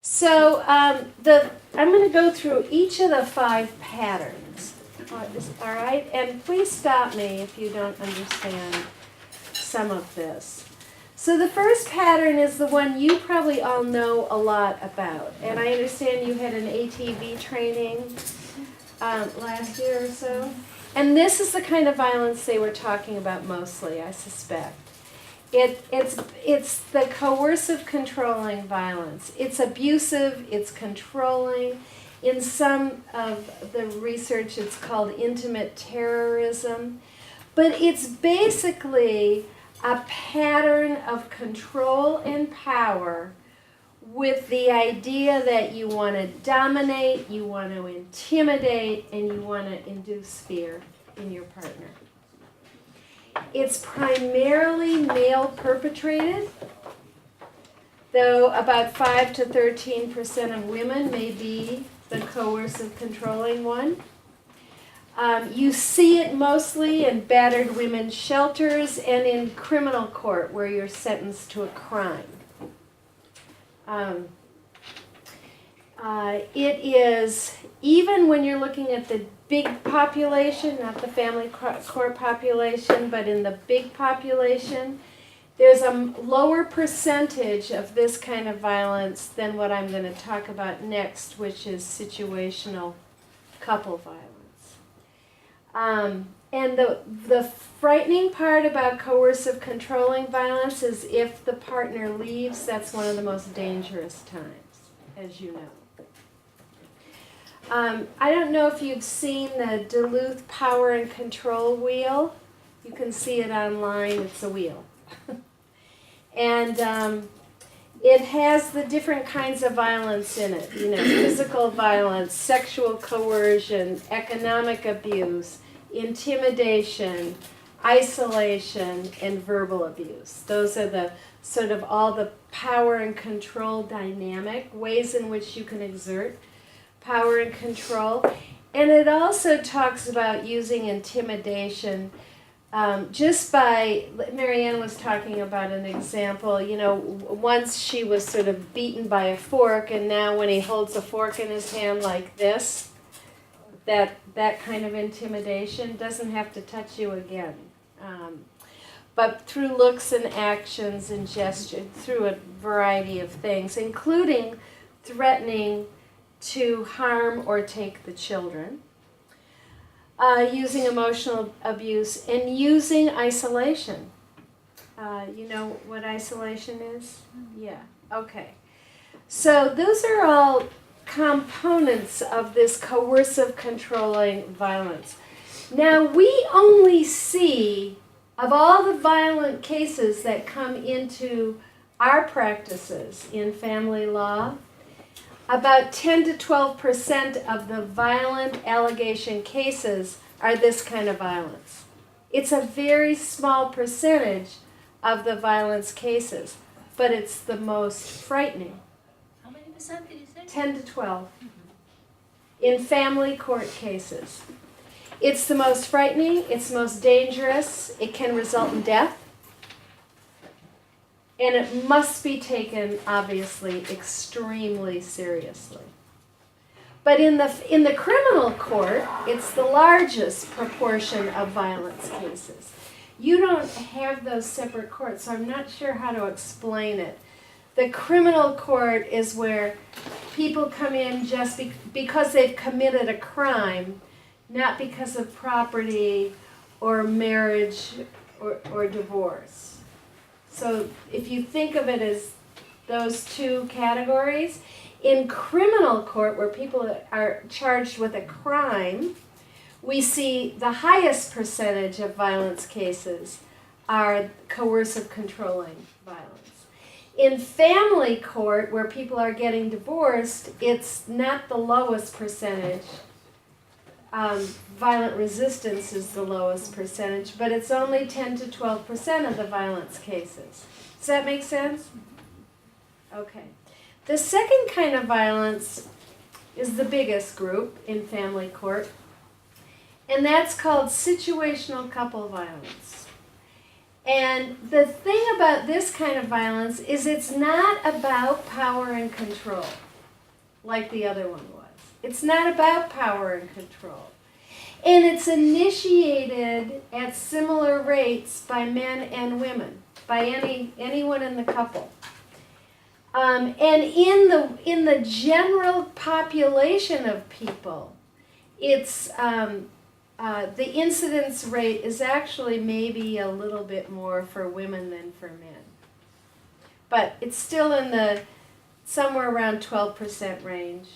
So I'm going to go through each of the 5 patterns. All right? And please stop me if you don't understand some of this. So the first pattern is the one you probably all know a lot about. And I understand you had an ATV training last year or so. And this is the kind of violence they were talking about mostly, I suspect. It's the coercive controlling violence. It's abusive, it's controlling. In some of the research it's called intimate terrorism. But it's basically a pattern of control and power with the idea that you want to dominate, you want to intimidate, and you want to induce fear in your partner. It's primarily male perpetrated, though about 5 to 13% of women may be the coercive controlling one. You see it mostly in battered women's shelters and in criminal court where you're sentenced to a crime. It is, even when you're looking at the big population, not the family court population, but in the big population, there's a lower percentage of this kind of violence than what I'm going to talk about next, which is situational couple violence. And the frightening part about coercive controlling violence is if the partner leaves, that's one of the most dangerous times, as you know. I don't know if you've seen the Duluth Power and Control wheel. You can see it online. It's a wheel. And it has the different kinds of violence in it. You know, physical violence, sexual coercion, economic abuse, intimidation, isolation, and verbal abuse. Those are the sort of all the power and control dynamic ways in which you can exert power and control. And it also talks about using intimidation just by, Marianne was talking about an example, you know, once she was sort of beaten by a fork, and now when he holds a fork in his hand like this, that kind of intimidation doesn't have to touch you again. But through looks and actions and gestures, through a variety of things, including threatening to harm or take the children, using emotional abuse, and using isolation. You know what isolation is? Yeah, okay. So those are all components of this coercive controlling violence. Now we only see, of all the violent cases that come into our practices in family law, about 10 to 12% of the violent allegation cases are this kind of violence. It's a very small percentage of the violence cases, but it's the most frightening. How many percent did you say? 10 to 12 in family court cases. It's the most frightening, it's most dangerous, it can result in death, and it must be taken, obviously, extremely seriously. But in the criminal court, it's the largest proportion of violence cases. You don't have those separate courts, so I'm not sure how to explain it. The criminal court is where people come in just because they've committed a crime, not because of property or marriage or divorce. So if you think of it as those two categories, in criminal court where people are charged with a crime, we see the highest percentage of violence cases are coercive controlling violence. In family court, where people are getting divorced, it's not the lowest percentage. Violent resistance is the lowest percentage, but it's only 10 to 12% of the violence cases. Does that make sense? Okay. The second kind of violence is the biggest group in family court, and that's called situational couple violence. And the thing about this kind of violence is it's not about power and control. like the other one was. It's not about power and control. And it's initiated at similar rates by men and women, by anyone in the couple. And in the general population of people, it's the incidence rate is actually maybe a little bit more for women than for men. But it's still in the somewhere around 12% range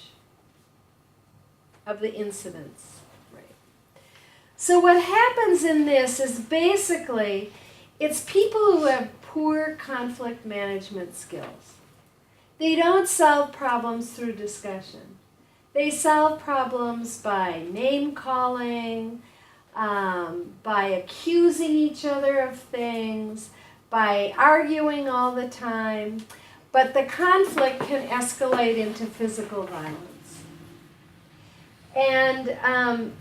of the incidence rate. So what happens in this is basically it's people who have poor conflict management skills. They don't solve problems through discussion. They solve problems by name calling, by accusing each other of things, by arguing all the time. But the conflict can escalate into physical violence. And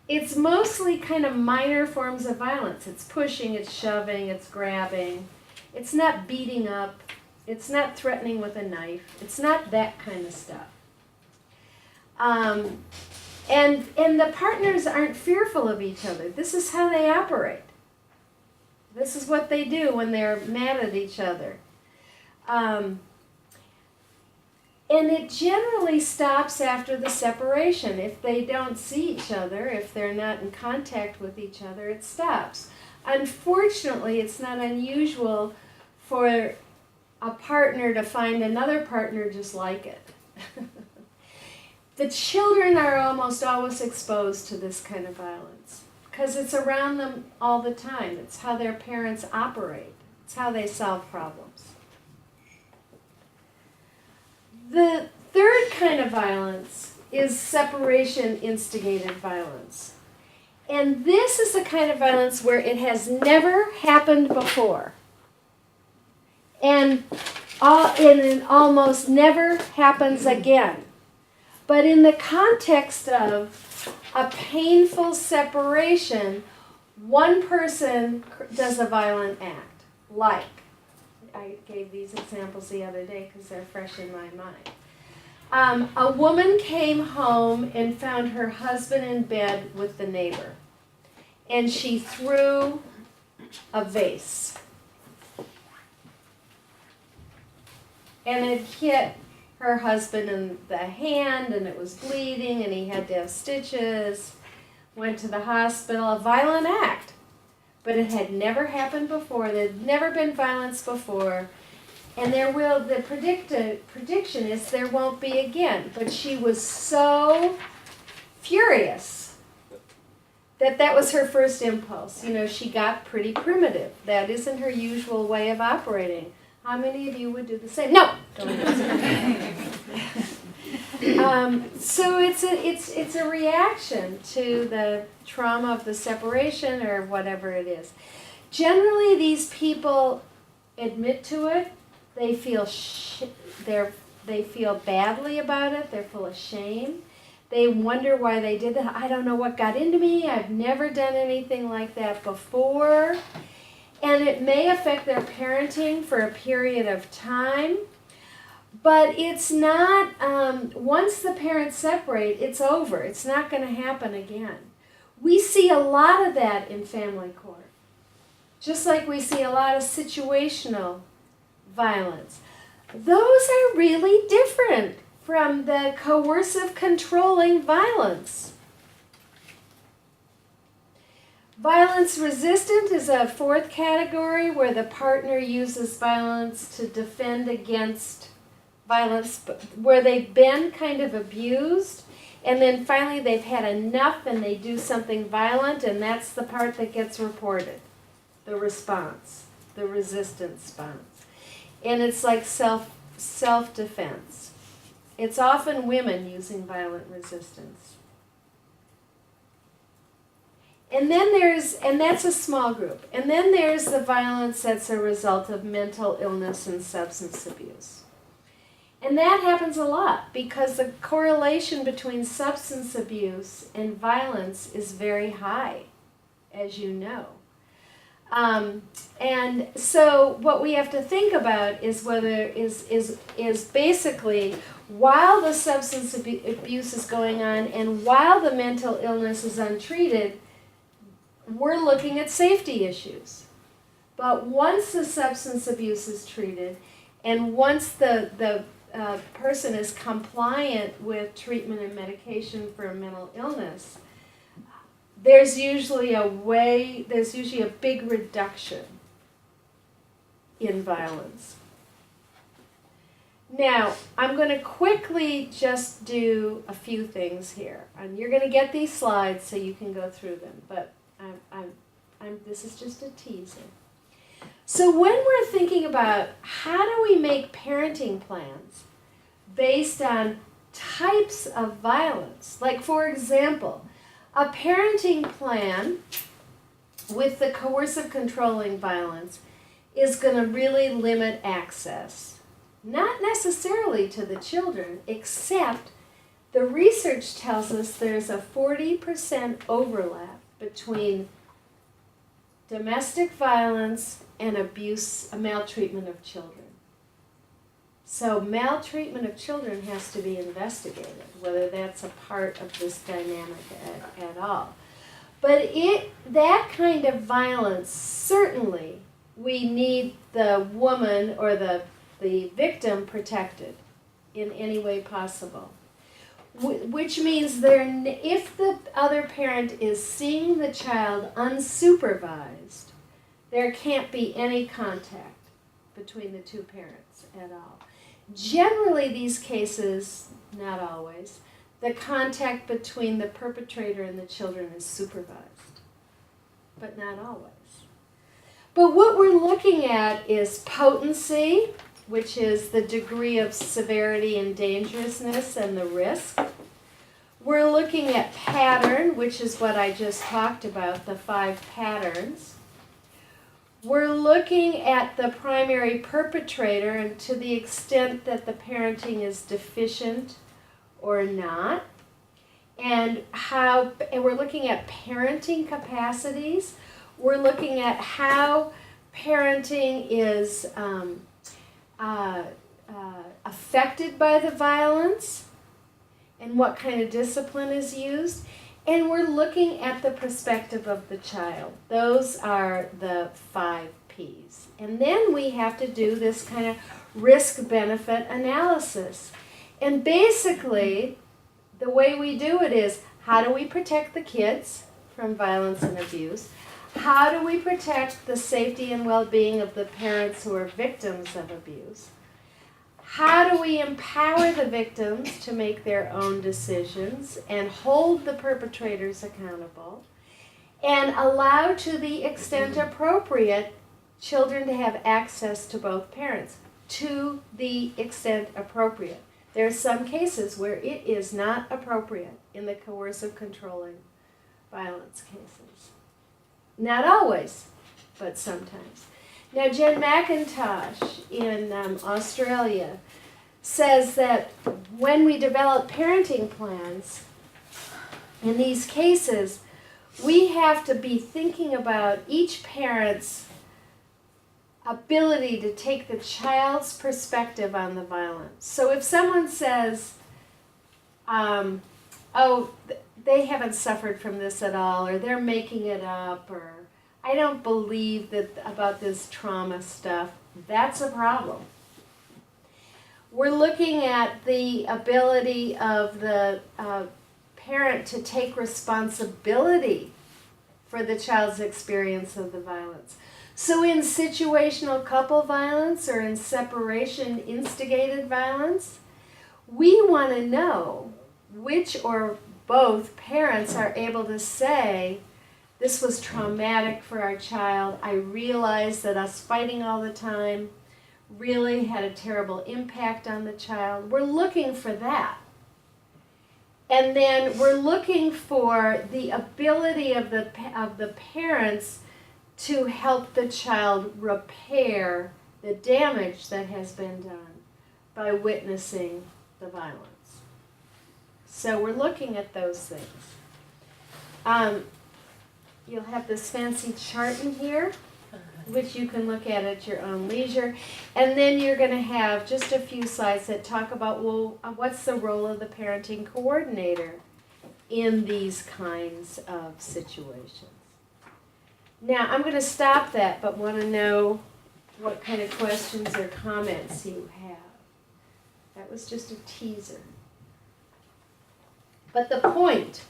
it's mostly kind of minor forms of violence. It's pushing, it's shoving, it's grabbing. It's not beating up. It's not threatening with a knife. It's not that kind of stuff. And the partners aren't fearful of each other. This is how they operate. This is what they do when they're mad at each other. And it generally stops after the separation. If they don't see each other, if they're not in contact with each other, it stops. Unfortunately, it's not unusual for a partner to find another partner just like it. The children are almost always exposed to this kind of violence because it's around them all the time. It's how their parents operate. It's how they solve problems. The third kind of violence is separation-instigated violence. And this is the kind of violence where it has never happened before. And it almost never happens again. But in the context of a painful separation, one person does a violent act. Like, I gave these examples the other day because they're fresh in my mind. A woman came home and found her husband in bed with the neighbor. And she threw a vase. And it hit her husband in the hand, and it was bleeding, and he had to have stitches. Went to the hospital, a violent act. But it had never happened before. There had never been violence before. And the prediction is there won't be again. But she was so furious that was her first impulse. You know, she got pretty primitive. That isn't her usual way of operating. How many of you would do the same? No! Don't do the same. So it's a reaction to the trauma of the separation or whatever it is. Generally, these people admit to it. They feel they feel badly about it. They're full of shame. They wonder why they did that. I don't know what got into me. I've never done anything like that before. And it may affect their parenting for a period of time. But it's not, once the parents separate, it's over. It's not going to happen again. We see a lot of that in family court. Just like we see a lot of situational violence. Those are really different from the coercive, controlling violence. Violence resistant is a fourth category where the partner uses violence to defend against violence, where they've been kind of abused, and then finally they've had enough and they do something violent, and that's the part that gets reported, the response, the resistance response. And it's like self-defense. It's often women using violent resistance. And that's a small group. And then there's the violence that's a result of mental illness and substance abuse. And that happens a lot because the correlation between substance abuse and violence is very high, as you know. And so what we have to think about is whether is basically while the substance abuse is going on and while the mental illness is untreated, we're looking at safety issues. But once the substance abuse is treated and once the person is compliant with treatment and medication for a mental illness, there's usually a big reduction in violence. Now, I'm going to quickly just do a few things here. And you're going to get these slides so you can go through them, but this is just a teaser. So when we're thinking about how do we make parenting plans based on types of violence, like for example, a parenting plan with the coercive controlling violence is going to really limit access, not necessarily to the children, except the research tells us there's a 40% overlap between domestic violence and abuse, maltreatment of children. So maltreatment of children has to be investigated, whether that's a part of this dynamic at all. But that kind of violence, certainly we need the woman or the victim protected in any way possible. Which means if the other parent is seeing the child unsupervised, there can't be any contact between the two parents at all. Generally, these cases, not always, the contact between the perpetrator and the children is supervised, but not always. But what we're looking at is potency, which is the degree of severity and dangerousness and the risk. We're looking at pattern, which is what I just talked about, the 5 patterns. We're looking at the primary perpetrator and to the extent that the parenting is deficient or not. And we're looking at parenting capacities. We're looking at how parenting is affected by the violence and what kind of discipline is used. And we're looking at the perspective of the child. Those are the 5 Ps. And then we have to do this kind of risk-benefit analysis. And basically, the way we do it is, how do we protect the kids from violence and abuse? How do we protect the safety and well-being of the parents who are victims of abuse? How do we empower the victims to make their own decisions and hold the perpetrators accountable and allow, to the extent appropriate, children to have access to both parents, to the extent appropriate? There are some cases where it is not appropriate in the coercive controlling violence cases. Not always, but sometimes. Now, Jen McIntosh in Australia says that when we develop parenting plans, in these cases, we have to be thinking about each parent's ability to take the child's perspective on the violence. So if someone says, oh, they haven't suffered from this at all, or they're making it up, or I don't believe that about this trauma stuff, that's a problem. We're looking at the ability of the parent to take responsibility for the child's experience of the violence. So in situational couple violence or in separation instigated violence, we want to know which or both parents are able to say, this was traumatic for our child. I realized that us fighting all the time really had a terrible impact on the child. We're looking for that. And then we're looking for the ability of the parents to help the child repair the damage that has been done by witnessing the violence. So we're looking at those things. You'll have this fancy chart in here. which you can look at your own leisure. And then you're going to have just a few slides that talk about, well, what's the role of the parenting coordinator in these kinds of situations. Now, I'm going to stop that, but want to know what kind of questions or comments you have. That was just a teaser. But the point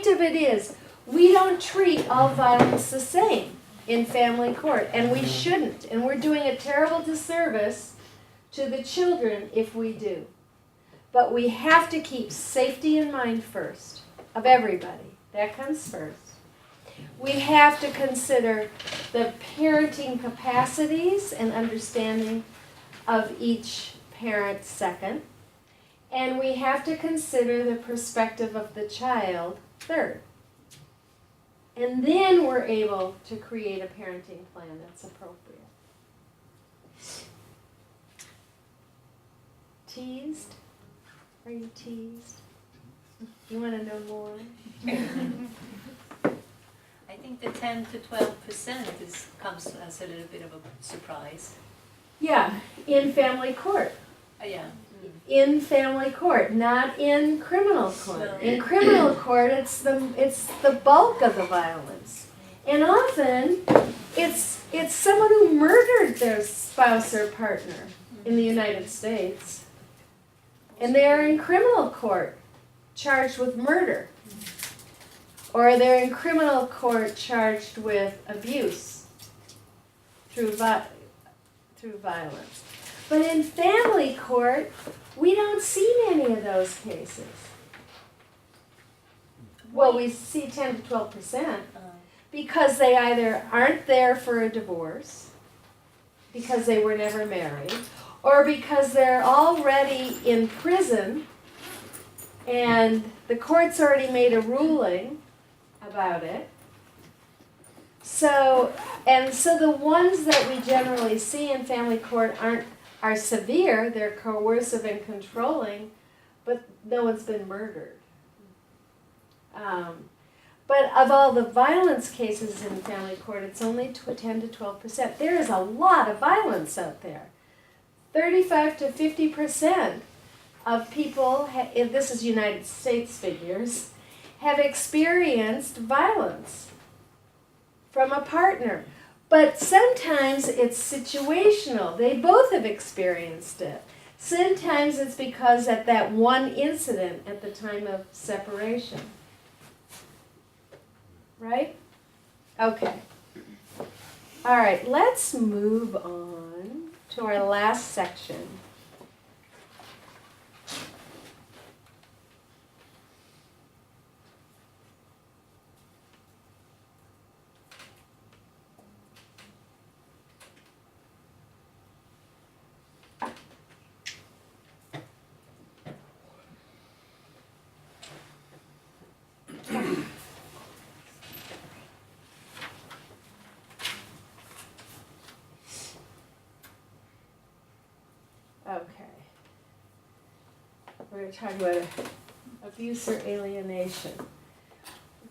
of it is, we don't treat all violence the same in family court, and we shouldn't. And we're doing a terrible disservice to the children if we do. But we have to keep safety in mind first, of everybody. That comes first. We have to consider the parenting capacities and understanding of each parent second. And we have to consider the perspective of the child third. And then we're able to create a parenting plan that's appropriate. Teased? Are you teased? You want to know more? I think the 10 to 12% comes as a little bit of a surprise. Yeah, in family court. Yeah. In family court, not in criminal court. No. In criminal court, it's the bulk of the violence, and often it's someone who murdered their spouse or partner in the United States, and they're in criminal court, charged with murder, or they're in criminal court charged with abuse through violence. But in family court, we don't see many of those cases. Well, we see 10 to 12% because they either aren't there for a divorce, because they were never married, or because they're already in prison and the court's already made a ruling about it. So the ones that we generally see in family court are severe, they're coercive and controlling, but no one's been murdered. But of all the violence cases in family court, it's only 10 to 12%. There is a lot of violence out there. 35 to 50% of people, if this is United States figures, have experienced violence from a partner. But sometimes it's situational. They both have experienced it. Sometimes it's because at that one incident at the time of separation. Right? Okay. All right, let's move on to our last section. Okay. We're going to talk about abuse or alienation.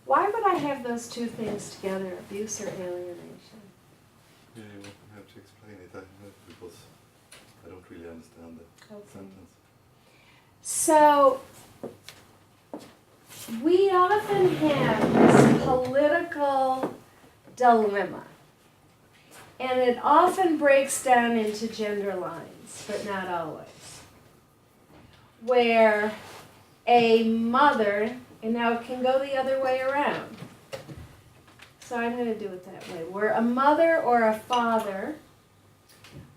Why would I have those two things together, abuse or alienation? Yeah, you have to explain it because I don't really understand the sentence. So, we often have this political dilemma. And it often breaks down into gender lines, but not always. Where a mother, and now it can go the other way around. So I'm going to do it that way. Where a mother or a father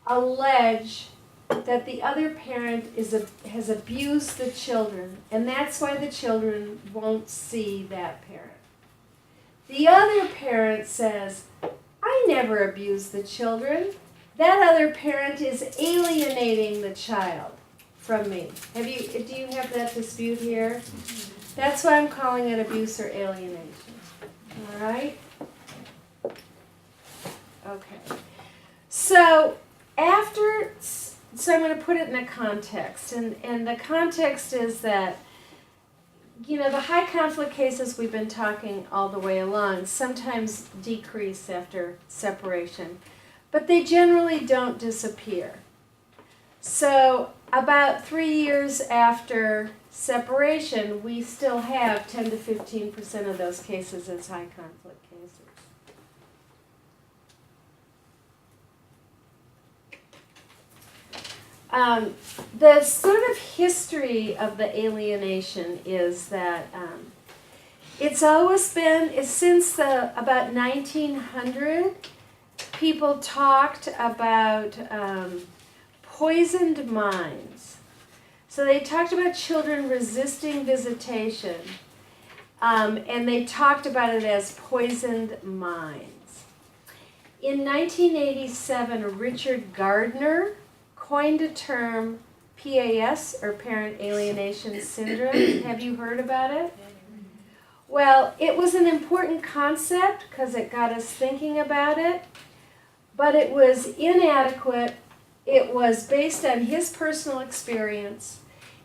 allege that the other parent has abused the children, and that's why the children won't see that parent. The other parent says, I never abused the children. That other parent is alienating the child from me. Do you have that dispute here? That's why I'm calling it abuse or alienation. All right? Okay. So I'm going to put it in a context. And the context is that the high conflict cases we've been talking all the way along sometimes decrease after separation, but they generally don't disappear. So about 3 years after separation, we still have 10 to 15% of those cases as high conflict cases. The sort of history of the alienation is that it's always been, since about 1900, people talked about poisoned minds. So they talked about children resisting visitation, and they talked about it as poisoned minds. In 1987, Richard Gardner coined a term, PAS, or Parent Alienation Syndrome. Have you heard about it? Well, it was an important concept because it got us thinking about it, but it was inadequate. It was based on his personal experience.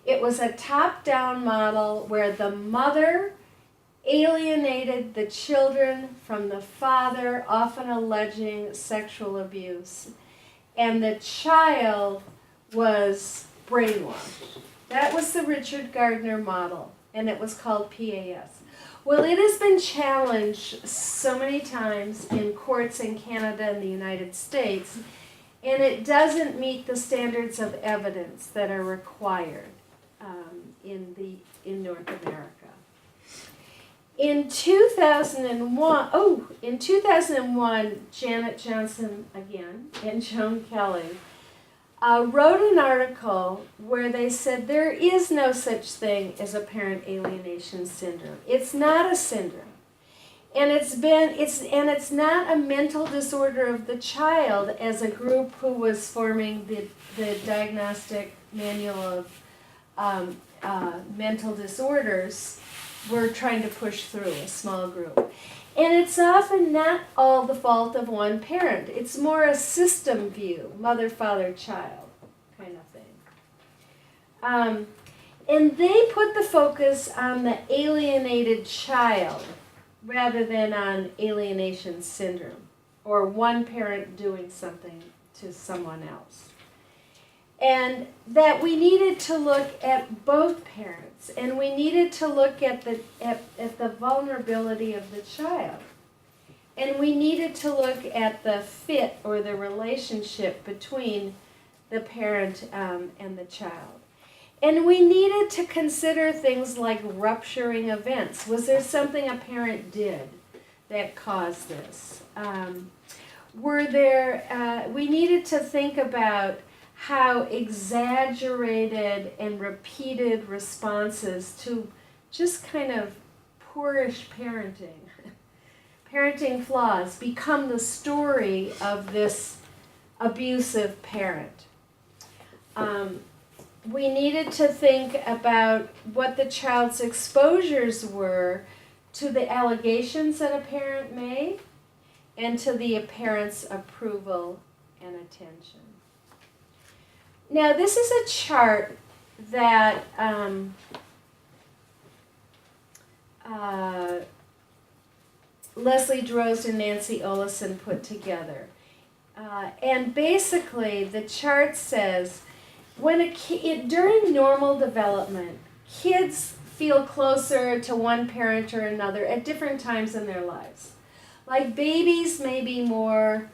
It was a top-down model where the mother alienated the children from the father, often alleging sexual abuse, and the child was brainwashed. That was the Richard Gardner model, and it was called PAS. Well, it has been challenged so many times in courts in Canada and the United States, and it doesn't meet the standards of evidence that are required in North America. In 2001, Janet Johnson again and Joan Kelly wrote an article where they said there is no such thing as a parent alienation syndrome. It's not a syndrome, and it's not a mental disorder of the child, as a group who was forming the diagnostic manual of mental disorders were trying to push through, a small group. And it's often not all the fault of one parent. It's more a system view, mother, father, child kind of thing. And they put the focus on the alienated child rather than on alienation syndrome, or one parent doing something to someone else. And that we needed to look at both parents, and we needed to look at the vulnerability of the child. And we needed to look at the fit or the relationship between the parent and the child. And we needed to consider things like rupturing events. Was there something a parent did that caused this? We needed to think about how exaggerated and repeated responses to just kind of poorish parenting flaws become the story of this abusive parent. We needed to think about what the child's exposures were to the allegations that a parent made and to the parent's approval and attention. Now, this is a chart that Leslie Drozd and Nancy Olison put together. And basically, the chart says, during normal development, kids feel closer to one parent or another at different times in their lives. Like babies may be more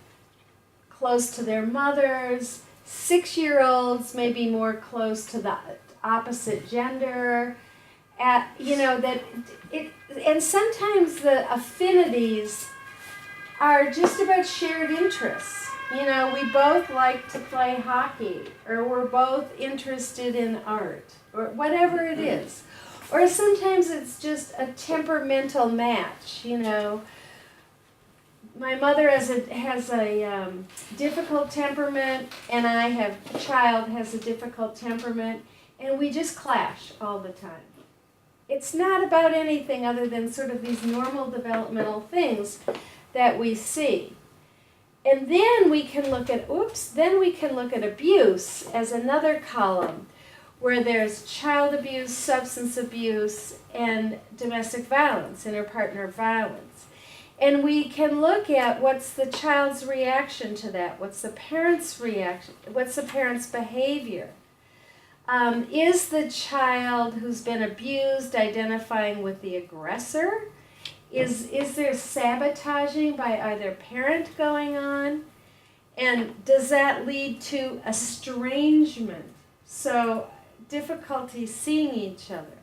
close to their mothers, 6-year-olds may be more close to the opposite gender, and sometimes the affinities are just about shared interests. We both like to play hockey, or we're both interested in art, or whatever it is. Or sometimes it's just a temperamental match, My mother has a difficult temperament, and a child has a difficult temperament, and we just clash all the time. It's not about anything other than sort of these normal developmental things that we see. And then we can look at abuse as another column, where there's child abuse, substance abuse, and domestic violence, interpartner violence. And we can look at what's the child's reaction to that, what's the parent's reaction, what's the parent's behavior. Is the child who's been abused identifying with the aggressor? Is there sabotaging by either parent going on? And does that lead to estrangement? So difficulty seeing each other.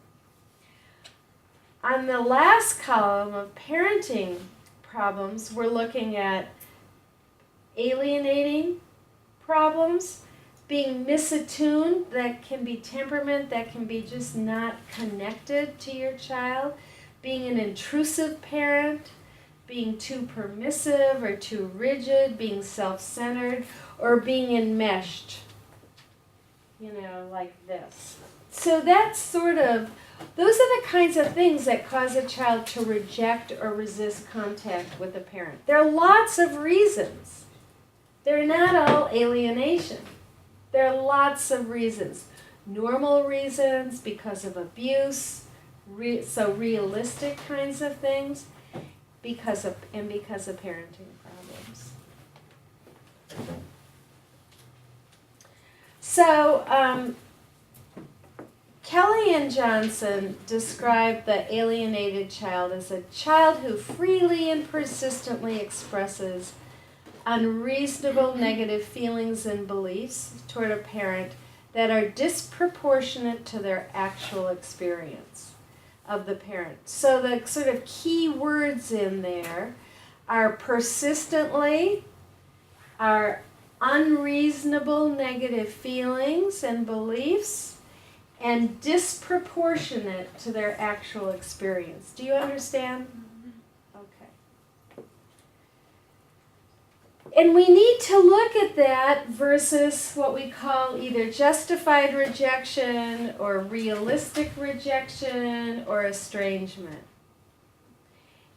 On the last column of parenting problems, we're looking at alienating problems, being misattuned, that can be temperament, that can be just not connected to your child, being an intrusive parent, being too permissive or too rigid, being self-centered, or being enmeshed, like this. So that's those are the kinds of things that cause a child to reject or resist contact with a parent. There are lots of reasons. They're not all alienation. There are lots of reasons. Normal reasons, because of abuse, so realistic kinds of things, because of parenting problems. So Kelly and Johnson described the alienated child as a child who freely and persistently expresses unreasonable negative feelings and beliefs toward a parent that are disproportionate to their actual experience of the parent. So the sort of key words in there are persistently, are unreasonable negative feelings and beliefs, and disproportionate to their actual experience. Do you understand? Okay. And we need to look at that versus what we call either justified rejection or realistic rejection or estrangement.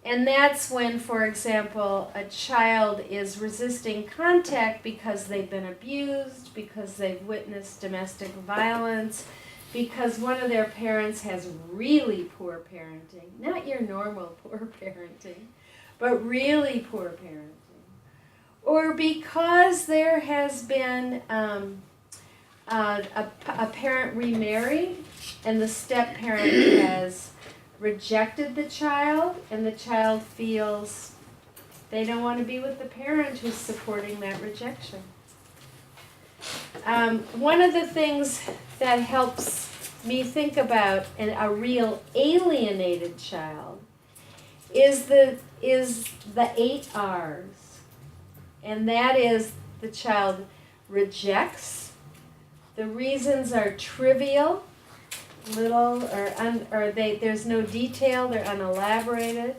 And that's when, for example, a child is resisting contact because they've been abused, because they've witnessed domestic violence, because one of their parents has really poor parenting. Not your normal poor parenting, but really poor parenting. Or because there has been a parent remarried and the step-parent has rejected the child, and the child feels they don't want to be with the parent who's supporting that rejection. One of the things that helps me think about a real alienated child is the 8 R's. And that is, the child rejects. The reasons are trivial, little, there's no detail, they're unelaborated.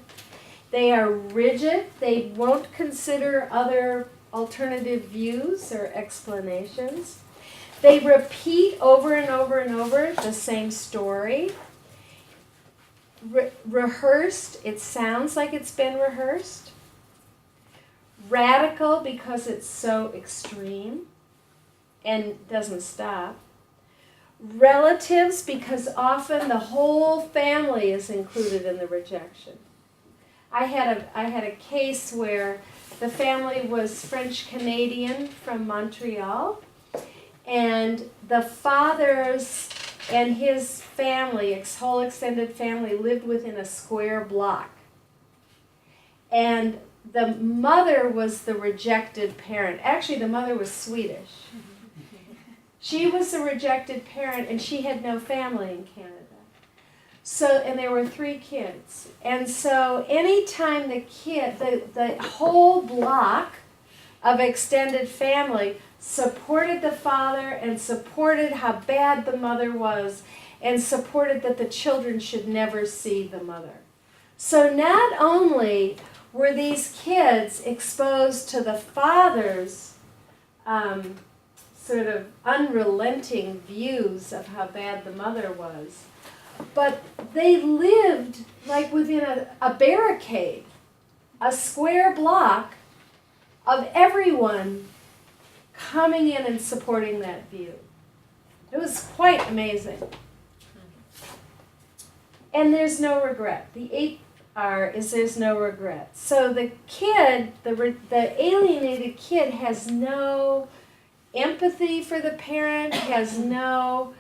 They are rigid. They won't consider other alternative views or explanations. They repeat over and over and over the same story. Rehearsed, it sounds like it's been rehearsed. Radical because it's so extreme and doesn't stop. Relatives because often the whole family is included in the rejection. I had a case where the family was French-Canadian from Montreal, and the father's and his family, his whole extended family, lived within a square block. And the mother was the rejected parent. Actually, the mother was Swedish. She was the rejected parent, and she had no family in Canada. So, and there were 3 kids. And so anytime the whole block of extended family supported the father and supported how bad the mother was and supported that the children should never see the mother. So not only were these kids exposed to the father's sort of unrelenting views of how bad the mother was, but they lived like within a barricade, a square block of everyone coming in and supporting that view. It was quite amazing. And there's no regret. The 8R is there's no regret. So the kid, the alienated kid has no empathy for the parent, has no,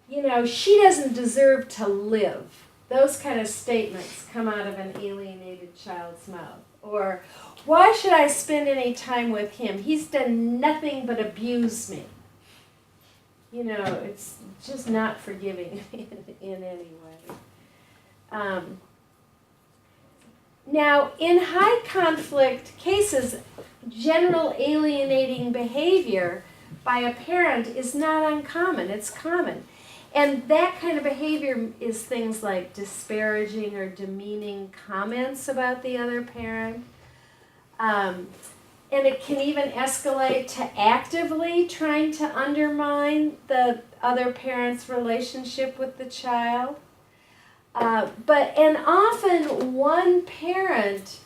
she doesn't deserve to live. Those kind of statements come out of an alienated child's mouth. Or, why should I spend any time with him? He's done nothing but abuse me. It's just not forgiving in any way. Now, in high conflict cases, general alienating behavior by a parent is not uncommon. It's common. And that kind of behavior is things like disparaging or demeaning comments about the other parent. And it can even escalate to actively trying to undermine the other parent's relationship with the child. And often one parent,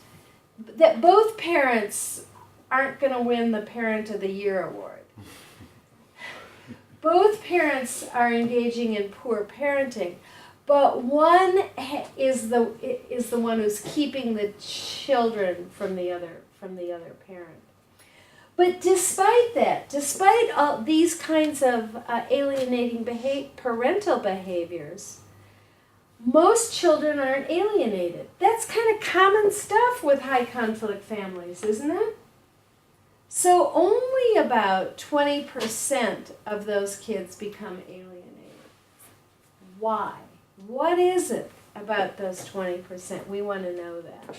that both parents aren't going to win the Parent of the Year award. Both parents are engaging in poor parenting, but one is the one who's keeping the children from the other parent. But despite that, despite all these kinds of alienating parental behaviors, most children aren't alienated. That's kind of common stuff with high conflict families, isn't it? So only about 20% of those kids become alienated. Why? What is it about those 20%? We want to know that.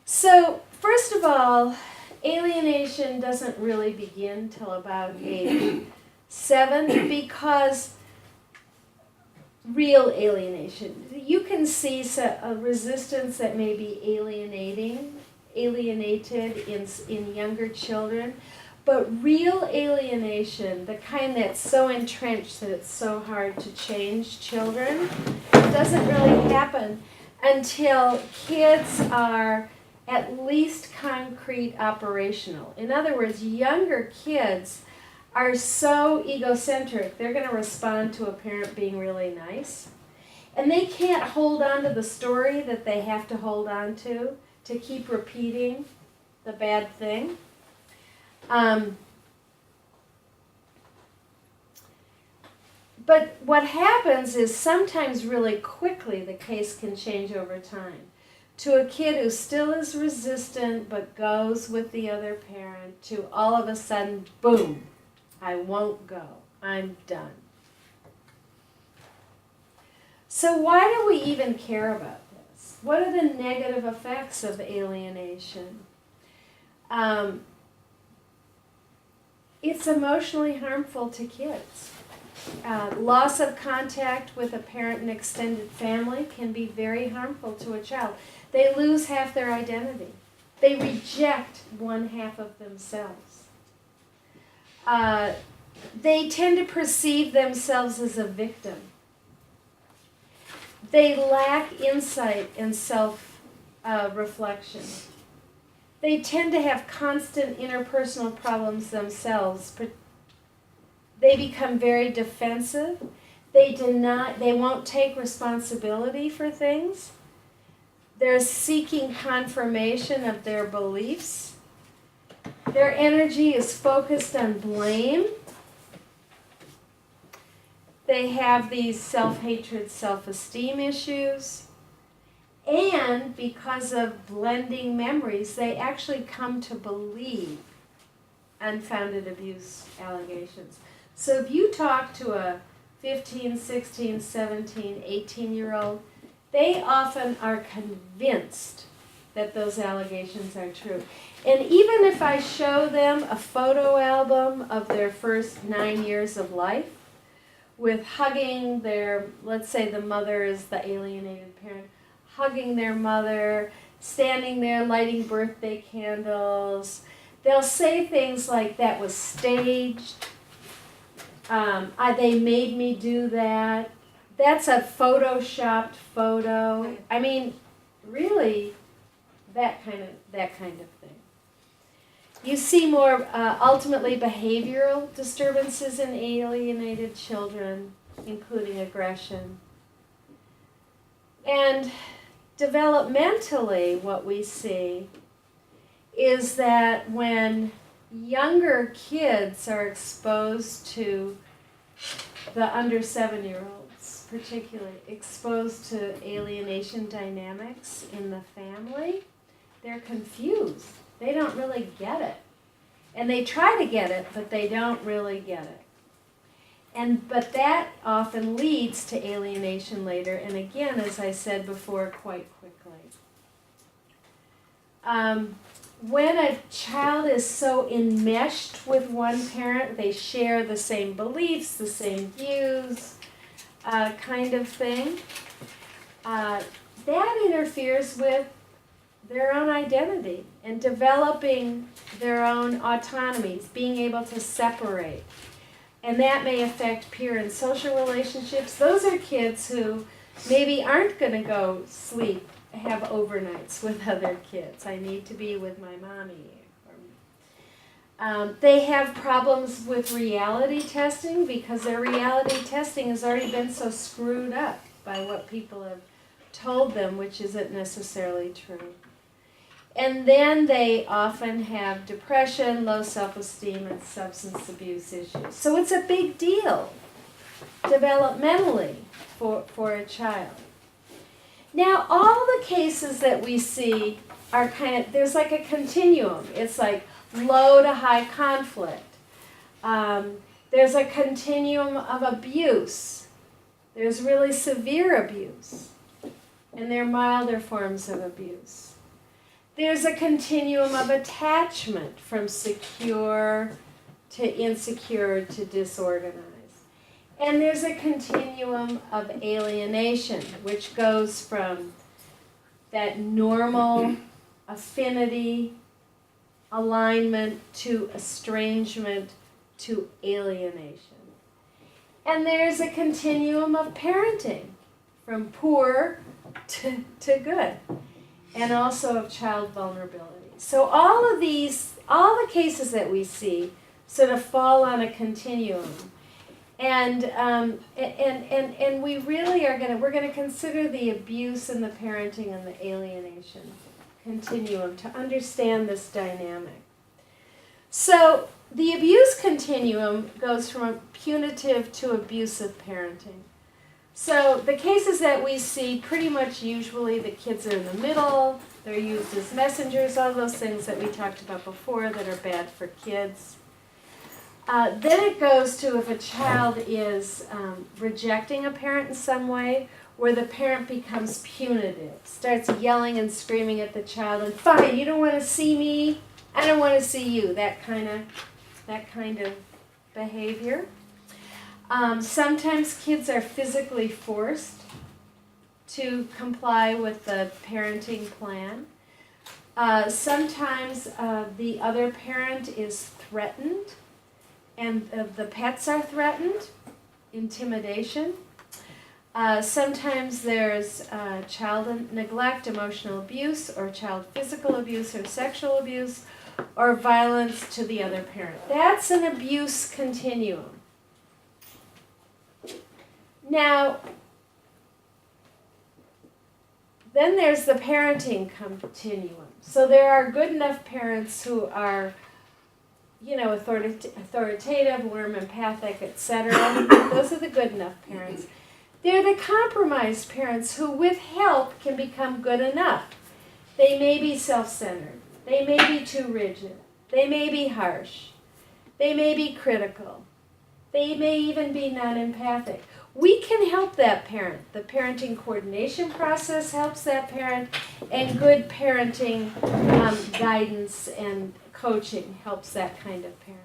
So, first of all, alienation doesn't really begin till about age 7 because real alienation. You can see a resistance that may be alienated in younger children, but real alienation, the kind that's so entrenched that it's so hard to change children, doesn't really happen until kids are at least concrete operational. In other words, younger kids are so egocentric, they're going to respond to a parent being really nice. And they can't hold on to the story that they have to hold on to keep repeating the bad thing. But what happens is sometimes really quickly the case can change over time. To a kid who still is resistant but goes with the other parent, to all of a sudden, boom, I won't go. I'm done. So why do we even care about this? What are the negative effects of alienation? It's emotionally harmful to kids. Loss of contact with a parent and extended family can be very harmful to a child. They lose half their identity. They reject one half of themselves. They tend to perceive themselves as a victim. They lack insight and self-reflection. They tend to have constant interpersonal problems themselves. They become very defensive. They won't take responsibility for things. They're seeking confirmation of their beliefs. Their energy is focused on blame. They have these self-hatred, self-esteem issues. And because of blending memories, they actually come to believe unfounded abuse allegations. So if you talk to a 15, 16, 17, 18-year-old, they often are convinced that those allegations are true. And even if I show them a photo album of their first 9 years of life, with hugging their, let's say the mother is the alienated parent, hugging their mother, standing there lighting birthday candles, they'll say things like, that was staged, they made me do that, that's a photoshopped photo. I mean, really, that kind of thing. You see more ultimately behavioral disturbances in alienated children, including aggression. And developmentally, what we see is that when younger kids are exposed to the under 7-year-olds, particularly exposed to alienation dynamics in the family, they're confused. They don't really get it. And they try to get it, but they don't really get it. But that often leads to alienation later, and again, as I said before, quite quickly. When a child is so enmeshed with one parent, they share the same beliefs, the same views, kind of thing, that interferes with their own identity and developing their own autonomies, being able to separate. And that may affect peer and social relationships. Those are kids who maybe aren't going to go sleep, have overnights with other kids. I need to be with my mommy. They have problems with reality testing because their reality testing has already been so screwed up by what people have told them, which isn't necessarily true. And then they often have depression, low self-esteem, and substance abuse issues. So it's a big deal developmentally for a child. Now, all the cases that we see are there's like a continuum. It's like low to high conflict. There's a continuum of abuse. There's really severe abuse. And there are milder forms of abuse. There's a continuum of attachment from secure to insecure to disorganized. And there's a continuum of alienation, which goes from that normal affinity, alignment, to estrangement, to alienation. And there's a continuum of parenting, from poor to good, and also of child vulnerability. So all of these, all the cases that we see sort of fall on a continuum. And we really are we're going to consider the abuse and the parenting and the alienation continuum to understand this dynamic. So the abuse continuum goes from punitive to abusive parenting. So the cases that we see, pretty much usually the kids are in the middle, they're used as messengers, all those things that we talked about before that are bad for kids. Then it goes to if a child is rejecting a parent in some way, where the parent becomes punitive, starts yelling and screaming at the child, and fine, you don't want to see me, I don't want to see you, that kind of behavior. Sometimes kids are physically forced to comply with the parenting plan. Sometimes the other parent is threatened, and the pets are threatened, intimidation. Sometimes there's child neglect, emotional abuse, or child physical abuse or sexual abuse, or violence to the other parent. That's an abuse continuum. Now, then there's the parenting continuum. So there are good enough parents who are, authoritative, warm, empathic, etc. Those are the good enough parents. They're the compromised parents who, with help, can become good enough. They may be self-centered. They may be too rigid. They may be harsh. They may be critical. They may even be non-empathic. We can help that parent. The parenting coordination process helps that parent, and good parenting guidance and coaching helps that kind of parent.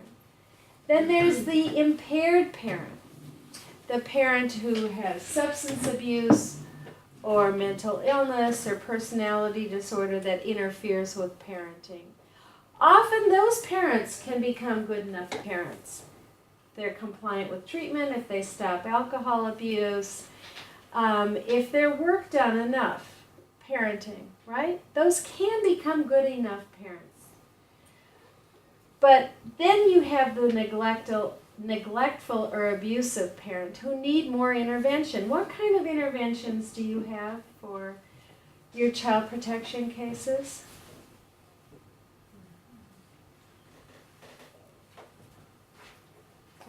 Then there's the impaired parent, the parent who has substance abuse or mental illness or personality disorder that interferes with parenting. Often those parents can become good enough parents. They're compliant with treatment, if they stop alcohol abuse, if they're work done enough, parenting, right? Those can become good enough parents. But then you have the neglectful or abusive parent who need more intervention. What kind of interventions do you have for your child protection cases?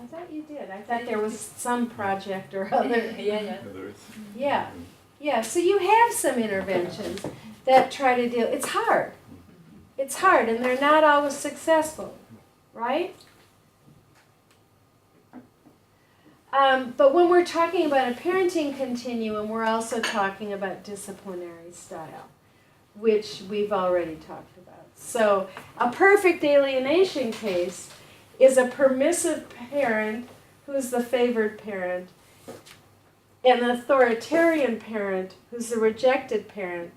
I thought you did. I thought there was some project or other. Yeah. Yeah, there is. Yeah. Yeah, so you have some interventions that try to deal. It's hard. It's hard, and they're not always successful, right? But when we're talking about a parenting continuum, we're also talking about disciplinary style, which we've already talked about. So a perfect alienation case is a permissive parent who's the favored parent, and an authoritarian parent who's the rejected parent.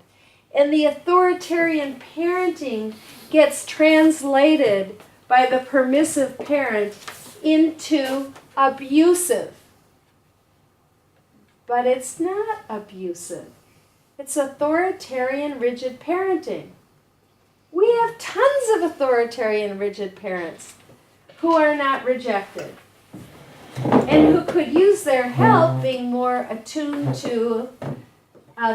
And the authoritarian parenting gets translated by the permissive parent into abusive. But it's not abusive. It's authoritarian, rigid parenting. We have tons of authoritarian, rigid parents who are not rejected and who could use their help being more attuned to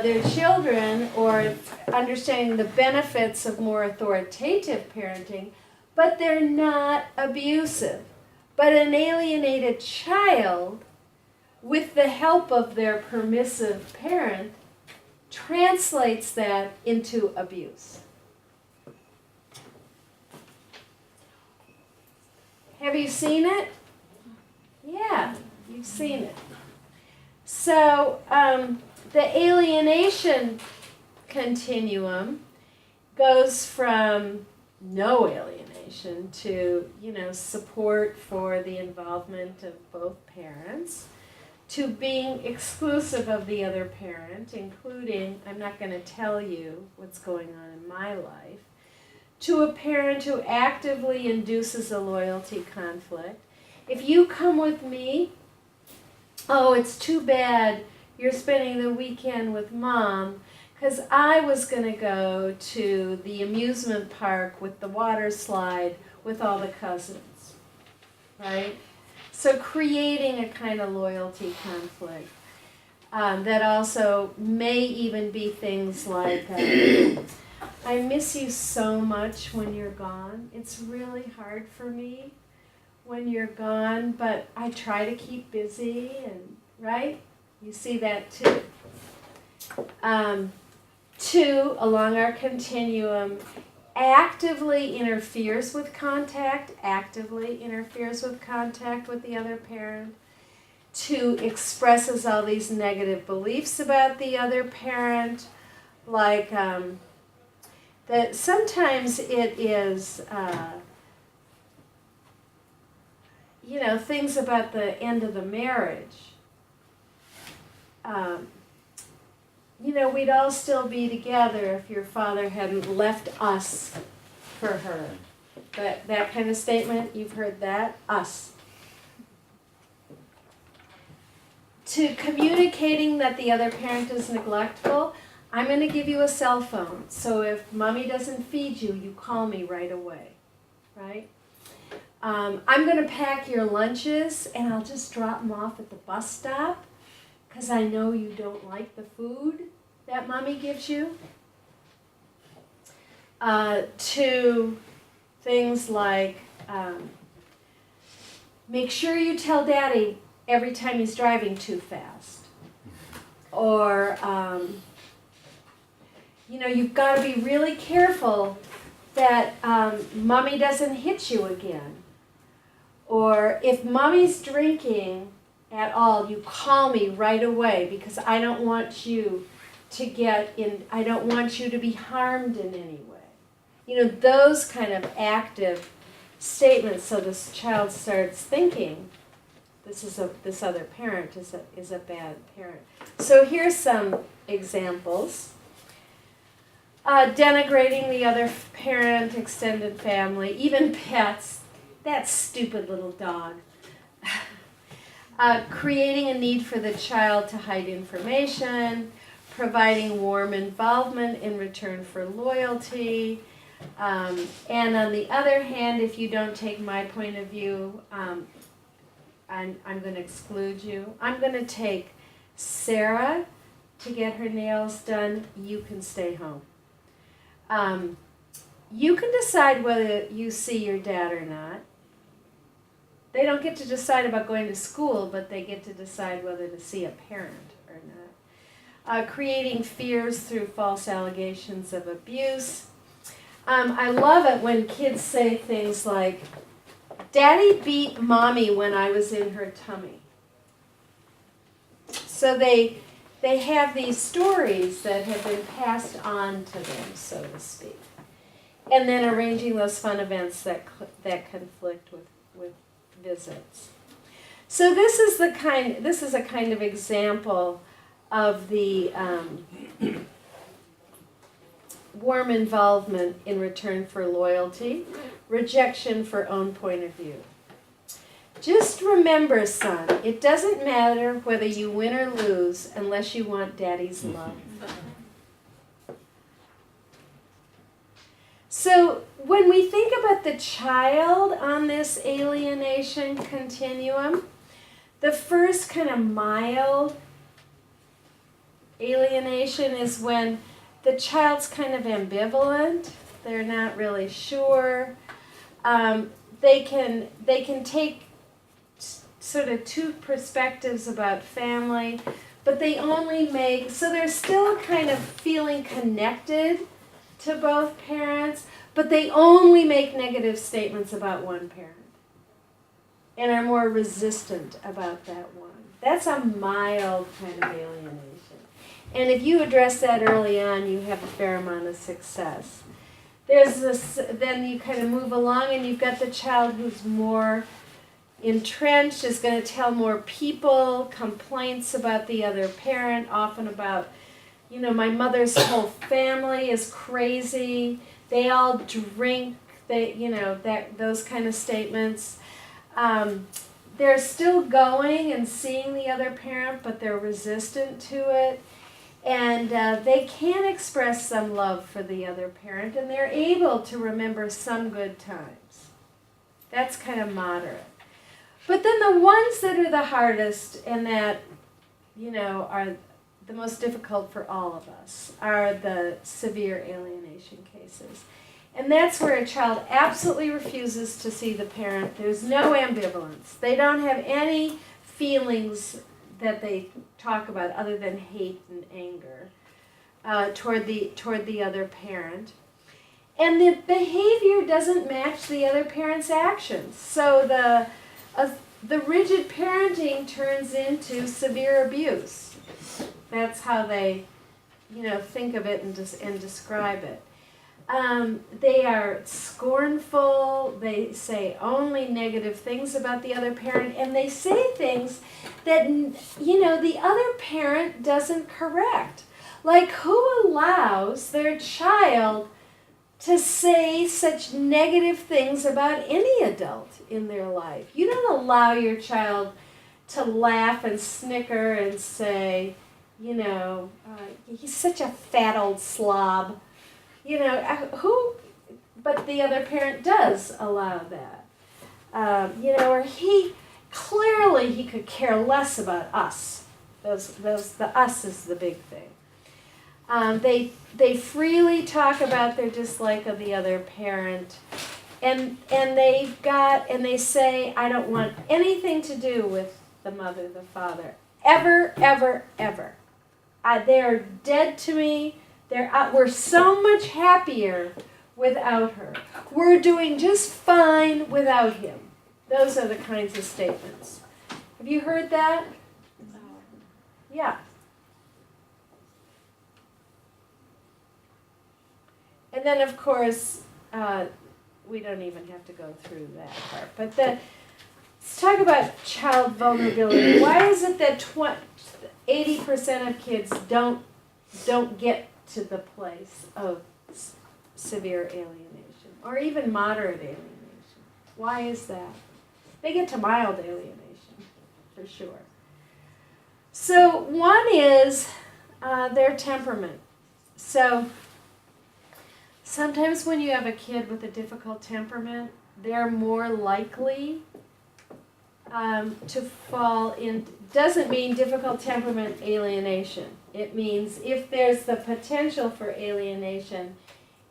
their children or understanding the benefits of more authoritative parenting, but they're not abusive. But an alienated child, with the help of their permissive parent, translates that into abuse. Have you seen it? Yeah, you've seen it. So the alienation continuum goes from no alienation to, support for the involvement of both parents, to being exclusive of the other parent, including, I'm not going to tell you what's going on in my life, to a parent who actively induces a loyalty conflict. If you come with me, oh, it's too bad you're spending the weekend with Mom, because I was going to go to the amusement park with the water slide with all the cousins, right? So creating a kind of loyalty conflict that also may even be things like, I miss you so much when you're gone. It's really hard for me when you're gone, but I try to keep busy, and right? You see that too. Two, along our continuum, actively interferes with contact with the other parent. Two, expresses all these negative beliefs about the other parent, like that sometimes it is, things about the end of the marriage. We'd all still be together if your father hadn't left us for her. That kind of statement, you've heard that? Us. To communicating that the other parent is neglectful, I'm going to give you a cell phone. So if Mommy doesn't feed you, you call me right away, right? I'm going to pack your lunches and I'll just drop them off at the bus stop because I know you don't like the food that Mommy gives you. To things like, make sure you tell Daddy every time he's driving too fast. Or, you've got to be really careful that Mommy doesn't hit you again. Or if Mommy's drinking at all, you call me right away because I don't want you I don't want you to be harmed in any way. Those kind of active statements, so this child starts thinking, this other parent is a bad parent. So here's some examples. Denigrating the other parent, extended family, even pets. That stupid little dog. Creating a need for the child to hide information, providing warm involvement in return for loyalty, And on the other hand, if you don't take my point of view, I'm going to exclude you. I'm going to take Sarah to get her nails done. You can stay home. You can decide whether you see your dad or not. They don't get to decide about going to school, but they get to decide whether to see a parent or not. Creating fears through false allegations of abuse. I love it when kids say things like, Daddy beat Mommy when I was in her tummy. So they have these stories that have been passed on to them, so to speak. And then arranging those fun events that conflict with visits. So this is a kind of example of the warm involvement in return for loyalty, rejection for own point of view. Just remember, son, it doesn't matter whether you win or lose unless you want Daddy's love. So when we think about the child on this alienation continuum, the first kind of mild alienation is when the child's kind of ambivalent. They're not really sure. They can take sort of two perspectives about family, but they only make, so they're still kind of feeling connected to both parents, but they only make negative statements about one parent and are more resistant about that one. That's a mild kind of alienation. And if you address that early on, you have a fair amount of success. There's this, then you kind of move along and you've got the child who's more entrenched, is going to tell more people complaints about the other parent, often about, my mother's whole family is crazy, they all drink, those kind of statements. They're still going and seeing the other parent, but they're resistant to it. And they can express some love for the other parent, and they're able to remember some good times. That's kind of moderate. But then the ones that are the hardest and that, are the most difficult for all of us are the severe alienation cases. And that's where a child absolutely refuses to see the parent. There's no ambivalence. They don't have any feelings that they talk about other than hate and anger toward the other parent. And the behavior doesn't match the other parent's actions. So the rigid parenting turns into severe abuse. That's how they, think of it and describe it. They are scornful, they say only negative things about the other parent, and they say things that, the other parent doesn't correct. Like, who allows their child to say such negative things about any adult in their life? You don't allow your child to laugh and snicker and say, he's such a fat old slob. But the other parent does allow that. Or he could care less about us. The us is the big thing. They freely talk about their dislike of the other parent, and they say, I don't want anything to do with the mother, the father, ever, ever, ever. They're dead to me. We're so much happier without her. We're doing just fine without him. Those are the kinds of statements. Have you heard that? Yeah. And then, of course, we don't even have to go through that part. But let's talk about child vulnerability. Why is it that 80% of kids don't get to the place of severe alienation, or even moderate alienation? Why is that? They get to mild alienation, for sure. So one is their temperament. So Sometimes when you have a kid with a difficult temperament, they're more likely to fall in, doesn't mean difficult temperament alienation. It means if there's the potential for alienation,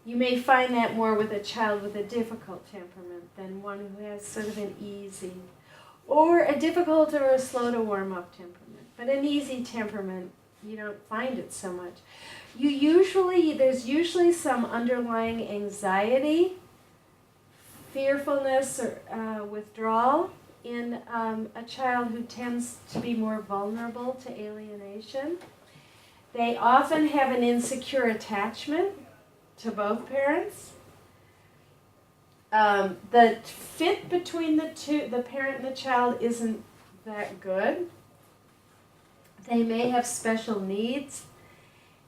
you may find that more with a child with a difficult temperament than one who has sort of an easy, or a difficult or a slow to warm up temperament. But an easy temperament, you don't find it so much. There's usually some underlying anxiety, fearfulness, or withdrawal in a child who tends to be more vulnerable to alienation. They often have an insecure attachment to both parents. The fit between the parent and the child isn't that good. They may have special needs.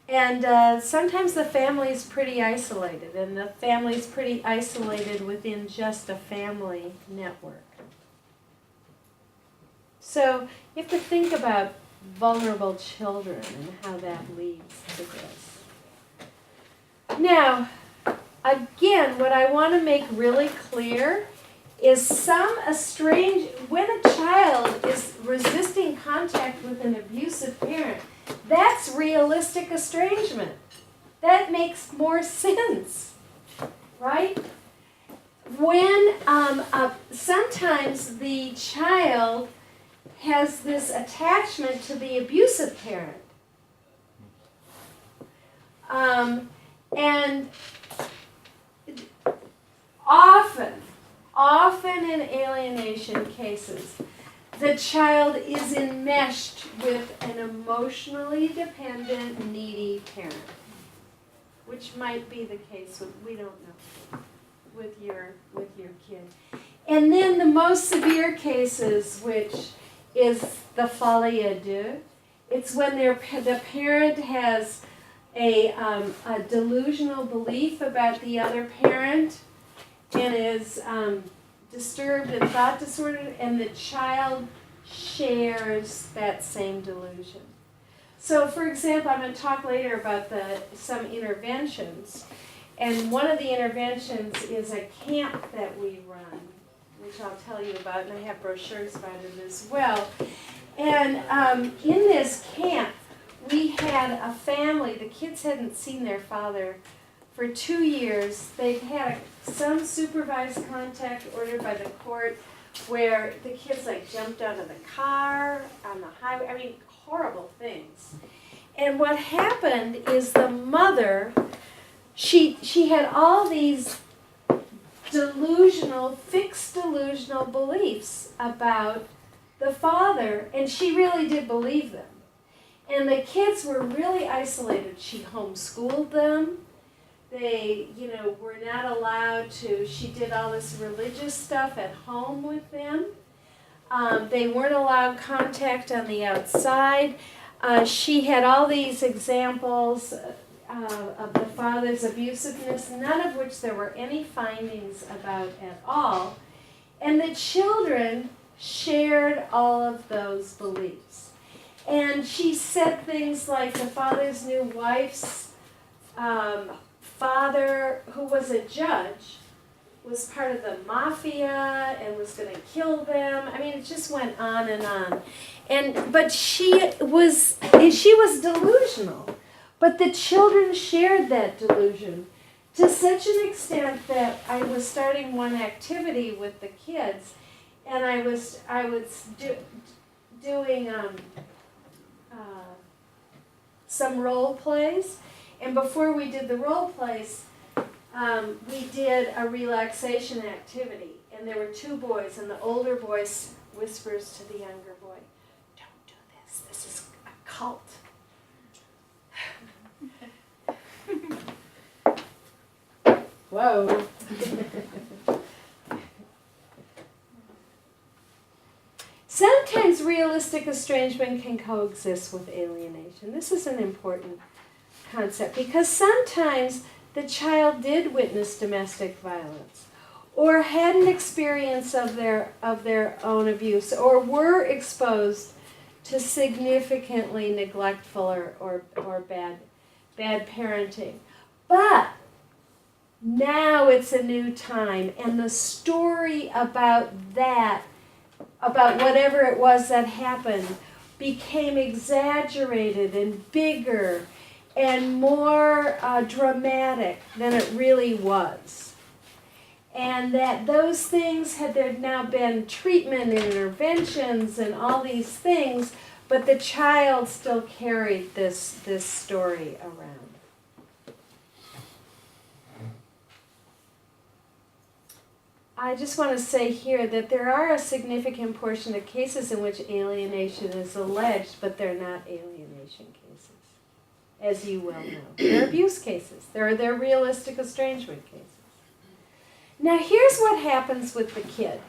And sometimes the family is pretty isolated, and the family is pretty isolated within just a family network. So you have to think about vulnerable children and how that leads to this. Now, again, what I want to make really clear is when a child is resisting contact with an abusive parent, that's realistic estrangement. That makes more sense, right? When sometimes the child has this attachment to the abusive parent. And often in alienation cases, the child is enmeshed with an emotionally dependent, needy parent, which might be the case we don't know, with your kid. And then the most severe cases, which is the folie à deux, it's when the parent has a delusional belief about the other parent and is disturbed and thought disordered, and the child shares that same delusion. So, for example, I'm going to talk later about some interventions, and one of the interventions is a camp that we run, which I'll tell you about, and I have brochures about it as well. And in this camp, we had a family. The kids hadn't seen their father for 2 years. They'd had some supervised contact ordered by the court where the kids jumped out of the car on the highway. I mean, horrible things. And what happened is the mother, she had all these fixed delusional beliefs about the father, and she really did believe them. And the kids were really isolated. She homeschooled them. They, were not allowed to, she did all this religious stuff at home with them. They weren't allowed contact on the outside. She had all these examples of the father's abusiveness, none of which there were any findings about at all. And the children shared all of those beliefs. And she said things like the father's new wife's father, who was a judge, was part of the mafia and was going to kill them. I mean, it just went on and on. But she was delusional. But the children shared that delusion to such an extent that I was starting one activity with the kids, and I was doing some role plays. And before we did the role plays, we did a relaxation activity. And there were 2 boys, and the older boy whispers to the younger boy, "Don't do this. This is a cult." Whoa. Sometimes realistic estrangement can coexist with alienation. This is an important concept because sometimes the child did witness domestic violence or had an experience of their own abuse or were exposed to significantly neglectful or bad parenting. But Now it's a new time, and the story about that, about whatever it was that happened, became exaggerated and bigger and more dramatic than it really was. And that those things had there now been treatment and interventions and all these things, but the child still carried this story around. I just want to say here that there are a significant portion of cases in which alienation is alleged, but they're not alienation cases, as you well know. They're abuse cases. They're realistic estrangement cases. Now here's what happens with the kid.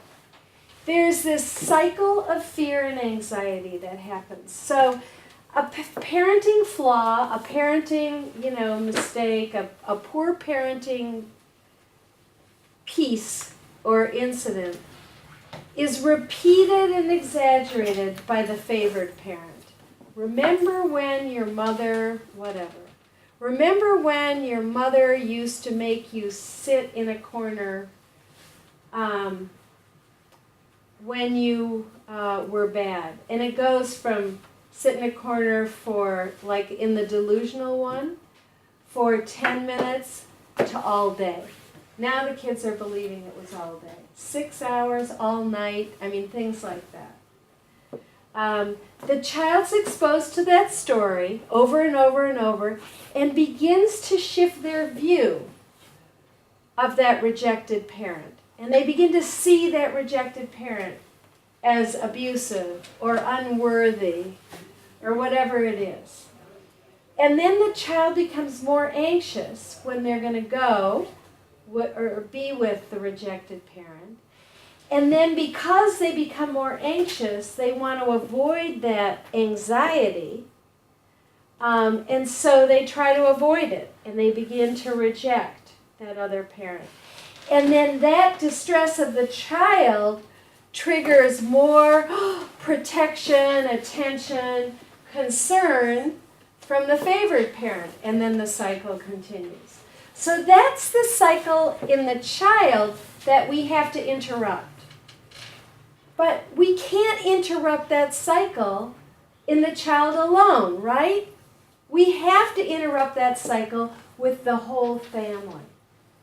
There's this cycle of fear and anxiety that happens. So a parenting flaw, a parenting, mistake, a poor parenting piece or incident is repeated and exaggerated by the favored parent. Remember when your mother, whatever. Remember when your mother used to make you sit in a corner when you were bad. And it goes from sit in a corner for, like in the delusional one, for 10 minutes to all day. Now the kids are believing it was all day. 6 hours, all night, things like that. The child's exposed to that story over and over and over and begins to shift their view of that rejected parent. And they begin to see that rejected parent as abusive or unworthy or whatever it is. And then the child becomes more anxious when they're going to go or be with the rejected parent. And then because they become more anxious, they want to avoid that anxiety. And so they try to avoid it. And they begin to reject that other parent. And then that distress of the child triggers more protection, attention, concern from the favored parent. And then the cycle continues. So that's the cycle in the child that we have to interrupt. But we can't interrupt that cycle in the child alone, right? We have to interrupt that cycle with the whole family.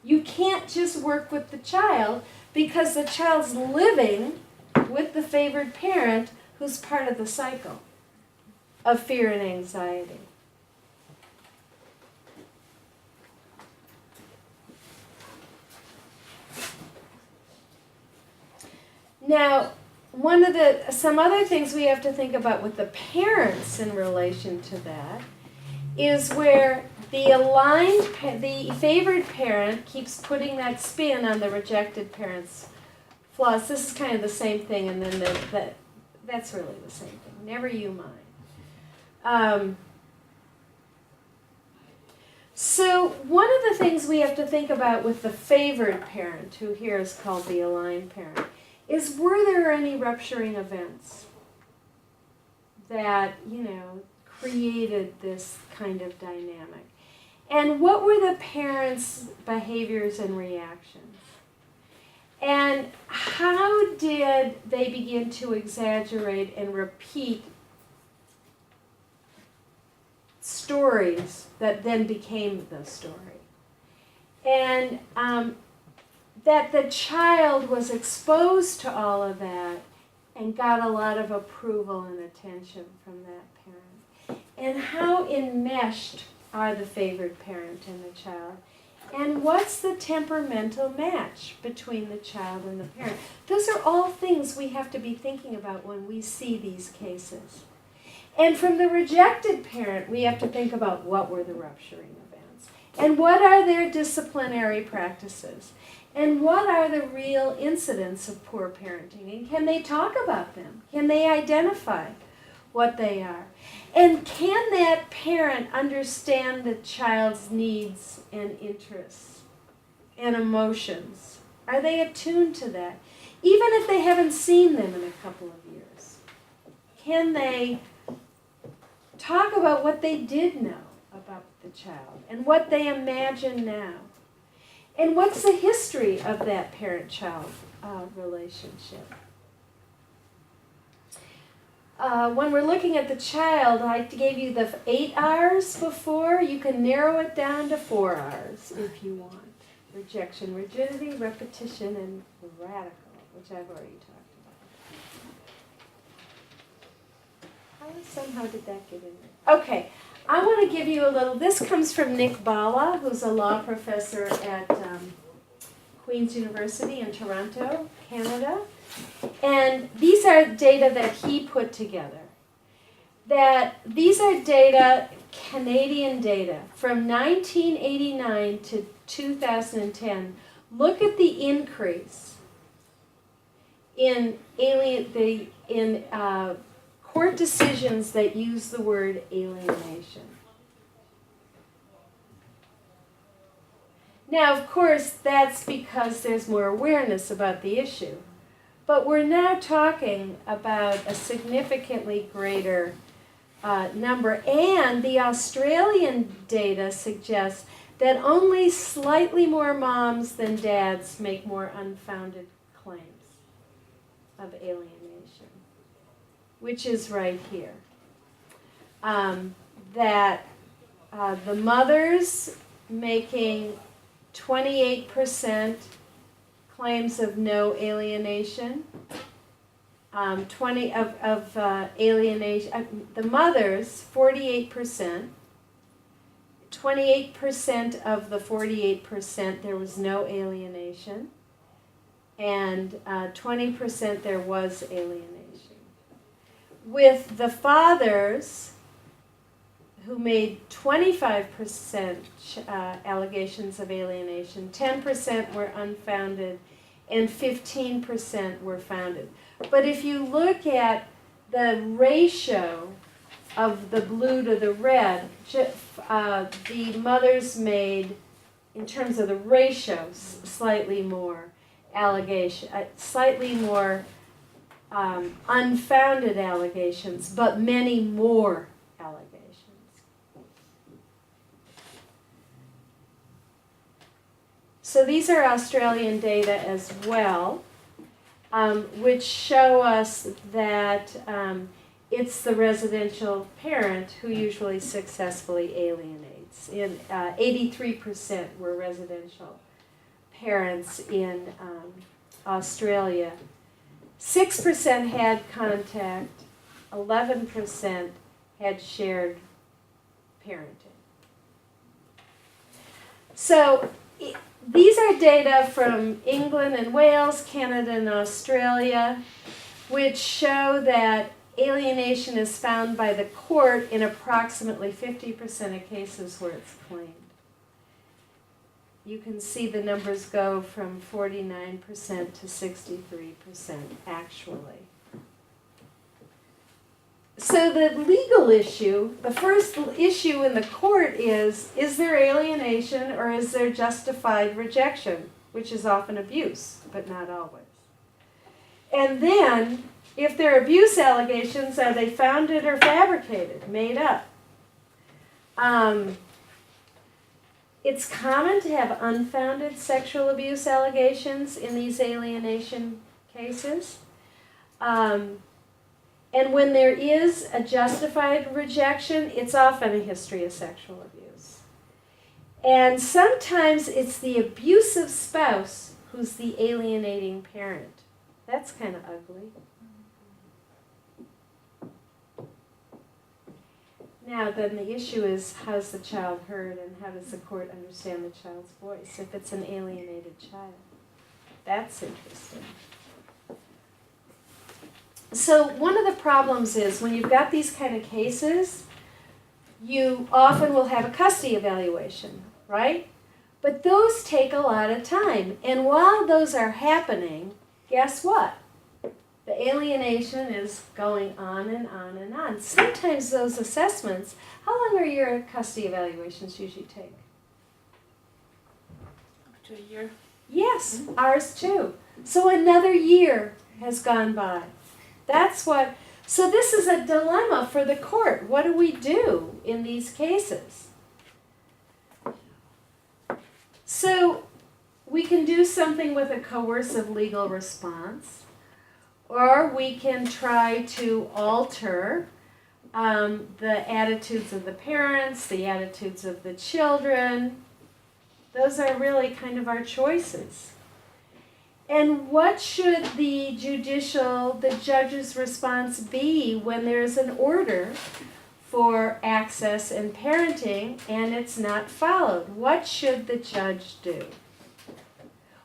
You can't just work with the child because the child's living with the favored parent who's part of the cycle of fear and anxiety. Now, some other things we have to think about with the parents in relation to that is where the favored parent keeps putting that spin on the rejected parent's flaws. This is kind of the same thing, and then that's really the same thing. Never you mind. So one of the things we have to think about with the favored parent, who here is called the aligned parent, is were there any rupturing events that, created this kind of dynamic? And what were the parents' behaviors and reactions? And how did they begin to exaggerate and repeat stories that then became the story? And that the child was exposed to all of that and got a lot of approval and attention from that parent. And how enmeshed are the favored parent and the child? And what's the temperamental match between the child and the parent? Those are all things we have to be thinking about when we see these cases. And from the rejected parent, we have to think about what were the rupturing events. And what are their disciplinary practices? And what are the real incidents of poor parenting? And can they talk about them? Can they identify what they are? And can that parent understand the child's needs and interests and emotions? Are they attuned to that? Even if they haven't seen them in a couple of years. Can they talk about what they did know about the child and what they imagine now? And what's the history of that parent-child relationship? When we're looking at the child, I gave you the 8 R's before. You can narrow it down to 4 R's if you want. Rejection, rigidity, repetition, and radical, which I've already talked about. Somehow did that get in there? Okay, I want to give you a little, this comes from Nick Bala, who's a law professor at Queen's University in Toronto, Canada. And these are data that he put together. These are data, Canadian data, from 1989 to 2010. Look at the increase in court decisions that use the word alienation. Now, of course, that's because there's more awareness about the issue. But we're now talking about a significantly greater number. And the Australian data suggests that only slightly more moms than dads make more unfounded claims of alienation, which is right here. That the mothers making 28% claims of no alienation, 20 of alienation. The mothers, 48%. 28% of the 48% there was no alienation, and 20% there was alienation. With the fathers, who made 25% allegations of alienation, 10% were unfounded, and 15% were founded. But if you look at the ratio of the blue to the red, the mothers made, in terms of the ratios, slightly more unfounded allegations, but many more allegations. So these are Australian data as well, which show us that it's the residential parent who usually successfully alienates. 83% were residential parents in Australia. 6% had contact, 11% had shared parenting. So these are data from England and Wales, Canada and Australia, which show that alienation is found by the court in approximately 50% of cases where it's claimed. You can see the numbers go from 49% to 63% actually. So the legal issue, the first issue in the court is there alienation or is there justified rejection, which is often abuse, but not always. And then, if there are abuse allegations, are they founded or fabricated, made up? It's common to have unfounded sexual abuse allegations in these alienation cases. And when there is a justified rejection, it's often a history of sexual abuse. And sometimes it's the abusive spouse who's the alienating parent. That's kind of ugly. Now, then the issue is, how's the child heard and how does the court understand the child's voice if it's an alienated child? That's interesting. So one of the problems is when you've got these kind of cases, you often will have a custody evaluation, right? But those take a lot of time. And while those are happening, guess what? The alienation is going on and on and on. Sometimes those assessments, how long are your custody evaluations usually take? Up to a year. Yes, ours too. So another year has gone by. That's what, so this is a dilemma for the court. What do we do in these cases? So We can do something with a coercive legal response, or we can try to alter the attitudes of the parents, the attitudes of the children. Those are really kind of our choices. And what should the judge's response be when there's an order for access and parenting and it's not followed? What should the judge do?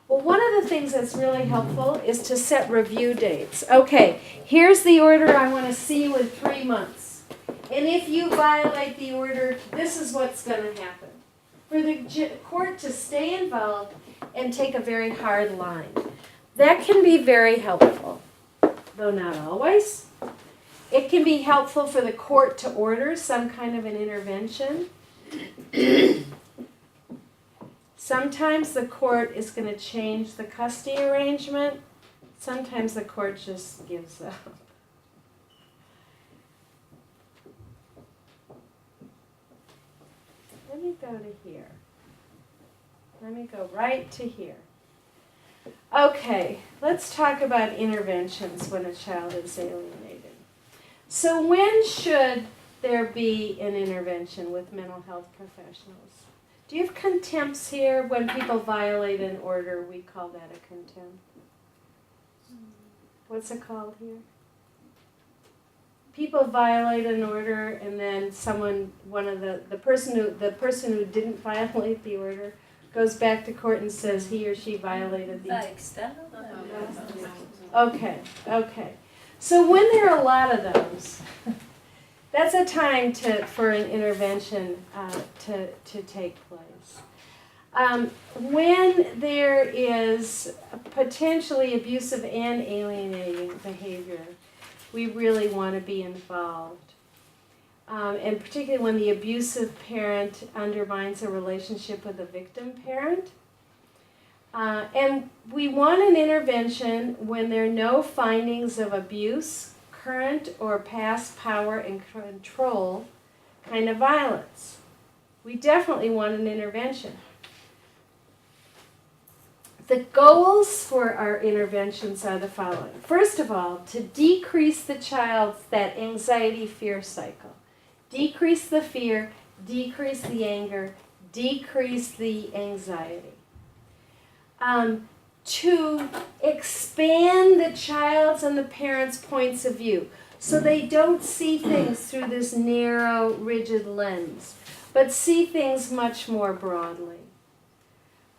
Well, one of the things that's really helpful is to set review dates. Okay, here's the order. I want to see you in 3 months. And if you violate the order, this is what's going to happen. For the court to stay involved and take a very hard line. That can be very helpful, though not always. It can be helpful for the court to order some kind of an intervention. Sometimes the court is going to change the custody arrangement. Sometimes the court just gives up. Let me go to here. Let me go right to here. Okay, let's talk about interventions when a child is alienated. So when should there be an intervention with mental health professionals? Do you have contempts here? When people violate an order, we call that a contempt. What's it called here? People violate an order, and then the person who didn't violate the order goes back to court and says he or she violated the. Okay. So when there are a lot of those, that's a time for an intervention to take place. When there is potentially abusive and alienating behavior, we really want to be involved. And particularly when the abusive parent undermines a relationship with the victim parent. And we want an intervention when there are no findings of abuse, current or past power and control kind of violence. We definitely want an intervention. The goals for our interventions are the following. First of all, to decrease the child's that anxiety-fear cycle. Decrease the fear, decrease the anger, decrease the anxiety. To expand the child's and the parent's points of view so they don't see things through this narrow, rigid lens, but see things much more broadly.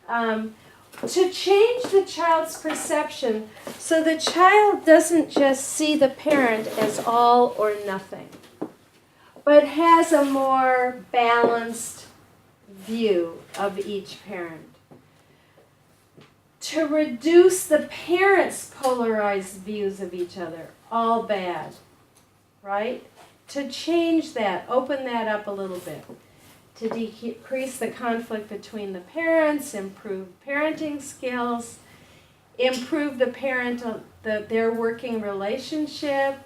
To change the child's perception so the child doesn't just see the parent as all or nothing, but has a more balanced view of each parent. To reduce the parents' polarized views of each other, all bad, right? To change that, open that up a little bit. To decrease the conflict between the parents, improve parenting skills, improve their working relationship,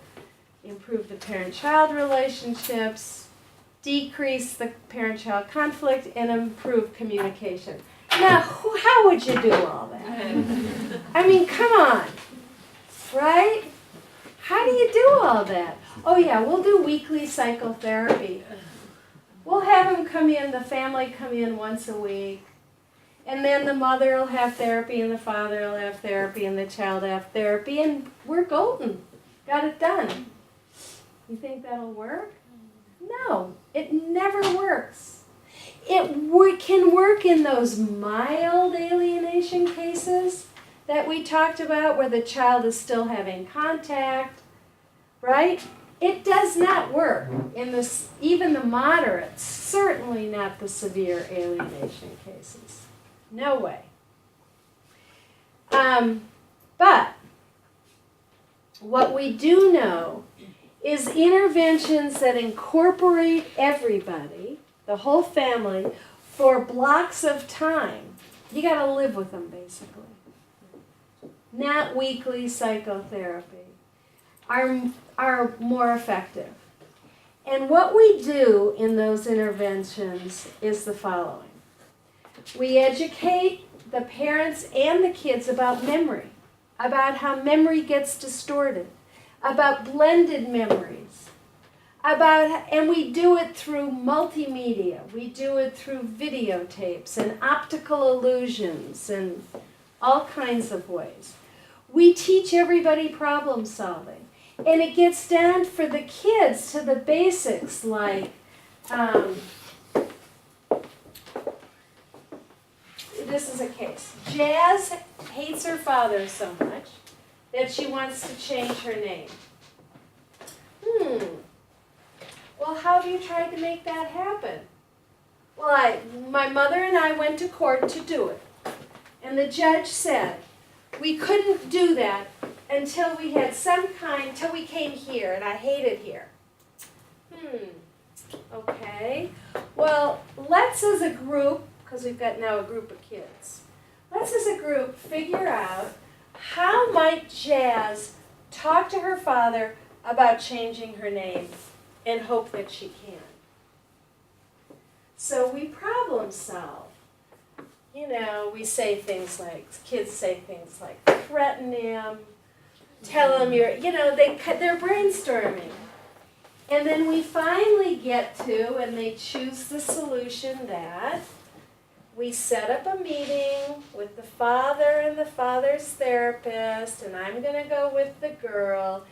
improve the parent-child relationships, decrease the parent-child conflict, and improve communication. Now, how would you do all that? I mean, come on, right? How do you do all that? Oh yeah, we'll do weekly psychotherapy. We'll have them come in, the family come in once a week. And then the mother will have therapy, and the father will have therapy, and the child will have therapy, and we're golden. Got it done. You think that'll work? No, it never works. It can work in those mild alienation cases that we talked about where the child is still having contact, right? It does not work in even the moderates, certainly not the severe alienation cases. No way. But what we do know is interventions that incorporate everybody, the whole family, for blocks of time. You got to live with them, basically. Not weekly psychotherapy. Are more effective. And what we do in those interventions is the following. We educate the parents and the kids about memory, about how memory gets distorted, about blended memories, and we do it through multimedia. We do it through videotapes and optical illusions and all kinds of ways. We teach everybody problem solving. And it gets down for the kids to the basics like, this is a case. Jazz hates her father so much that she wants to change her name. Well, how have you tried to make that happen? Well, my mother and I went to court to do it. And the judge said, we couldn't do that until we had until we came here, and I hate it here. Okay. Well, let's as a group, because we've got now a group of kids, let's as a group figure out how might Jazz talk to her father about changing her name and hope that she can. So we problem solve. You know, we say things like, kids say things like, threaten him, tell him they're brainstorming. And then we finally get to, and they choose the solution that we set up a meeting with the father and the father's therapist, and I'm going to go with the girl,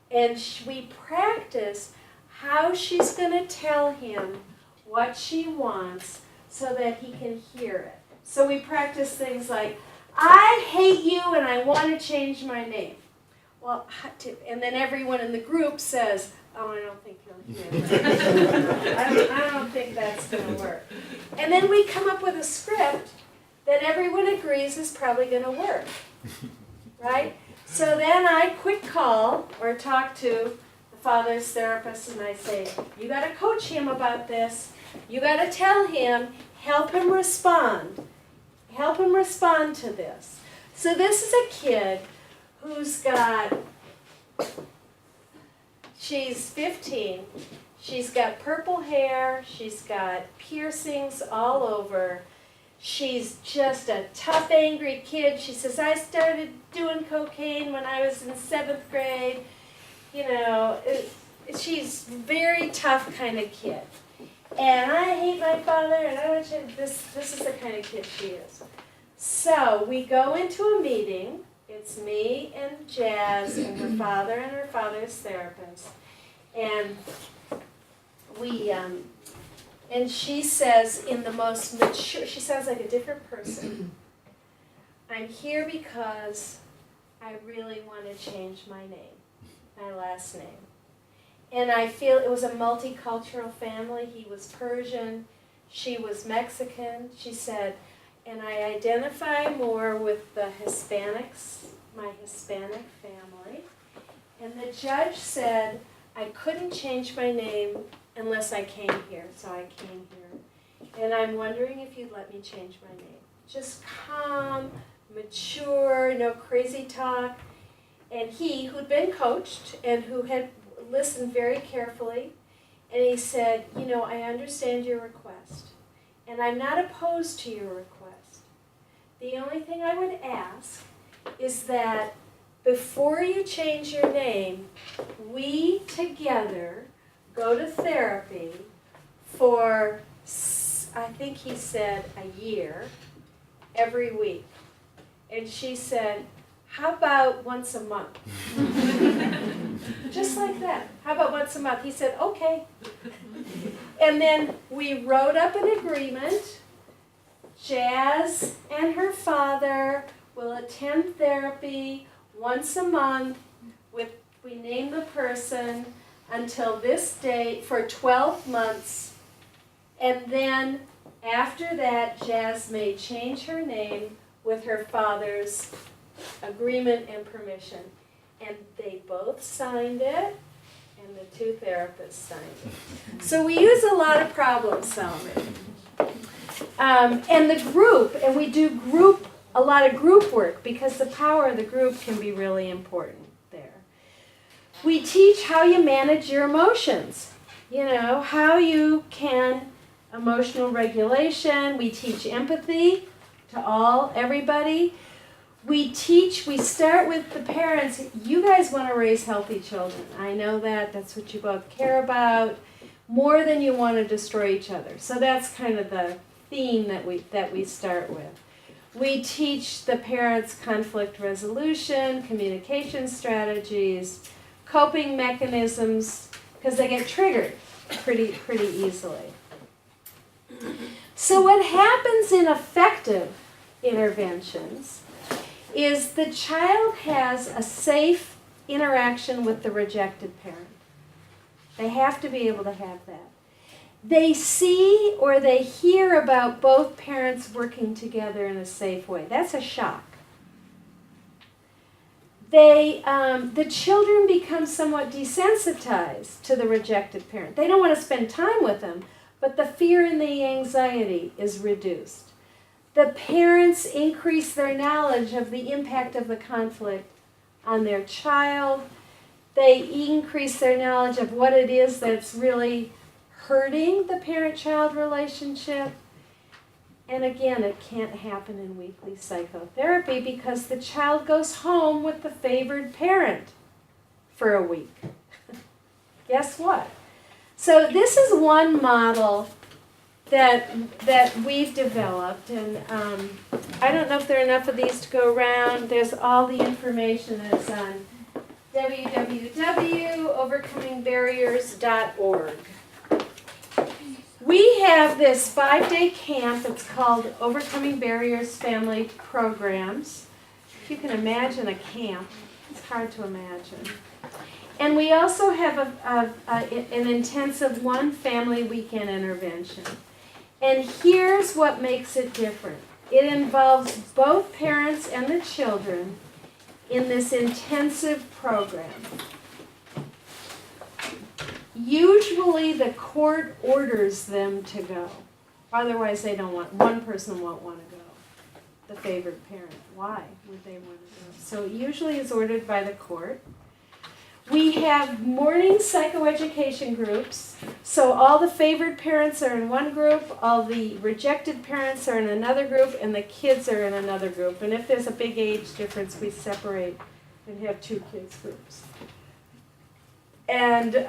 and we practice how she's going to tell him what she wants so that he can hear it. So we practice things like, I hate you and I want to change my name. Well, and then everyone in the group says, oh, I don't think he'll hear that. I don't think that's going to work. And then we come up with a script that everyone agrees is probably going to work. Right? So then I quick call or talk to the father's therapist and I say, you got to coach him about this. You got to tell him, help him respond. Help him respond to this. So this is a kid who's she's 15, she's got purple hair, she's got piercings all over, she's just a tough, angry kid. She says, I started doing cocaine when I was in 7th grade. You know, she's very tough kind of kid. And I hate my father, and I want you, this is the kind of kid she is. So we go into a meeting. It's me and Jazz and her father and her father's therapist. And and she says in the most mature, she sounds like a different person. I'm here because I really want to change my name, my last name. And I feel it was a multicultural family. He was Persian, she was Mexican. She said, and I identify more with the Hispanics, my Hispanic family. And the judge said I couldn't change my name unless I came here, so I came here. And I'm wondering if you'd let me change my name. Just calm, mature, no crazy talk. And he, who'd been coached and who had listened very carefully, and he said, you know, I understand your request, and I'm not opposed to your request. The only thing I would ask is that before you change your name, we together go to therapy for, I think he said, a year, every week. And she said, how about once a month? Just like that. How about once a month? He said, okay. And then we wrote up an agreement. Jazz and her father will attend therapy once a month. We name the person until this date for 12 months. And then after that, Jazz may change her name with her father's agreement and permission. And they both signed it, and the two therapists signed it. So we use a lot of problem solving. And the group, and we do a lot of group work because the power of the group can be really important there. We teach how you manage your emotions, you know, how you can, emotional regulation. We teach empathy to everybody. We start with the parents. You guys want to raise healthy children. I know that. That's what you both care about, more than you want to destroy each other. So that's kind of the theme that we start with. We teach the parents conflict resolution, communication strategies, coping mechanisms, because they get triggered pretty easily. So what happens in effective interventions is the child has a safe interaction with the rejected parent. They have to be able to have that. They see or they hear about both parents working together in a safe way. That's a shock. The children become somewhat desensitized to the rejected parent. They don't want to spend time with them, but the fear and the anxiety is reduced. The parents increase their knowledge of the impact of the conflict on their child. They increase their knowledge of what it is that's really hurting the parent-child relationship. And again, it can't happen in weekly psychotherapy because the child goes home with the favored parent for a week. Guess what? So this is one model that we've developed, and I don't know if there are enough of these to go around. There's all the information that's on www.overcomingbarriers.org. We have this 5-day camp that's called Overcoming Barriers Family Programs. If you can imagine a camp, it's hard to imagine. And we also have an intensive one family weekend intervention. And here's what makes it different. It involves both parents and the children in this intensive program. Usually the court orders them to go. Otherwise one person won't want to go. The favored parent. Why would they want to go? So it usually is ordered by the court. We have morning psychoeducation groups. So all the favored parents are in one group, all the rejected parents are in another group, and the kids are in another group. And if there's a big age difference, we separate and have 2 kids groups. And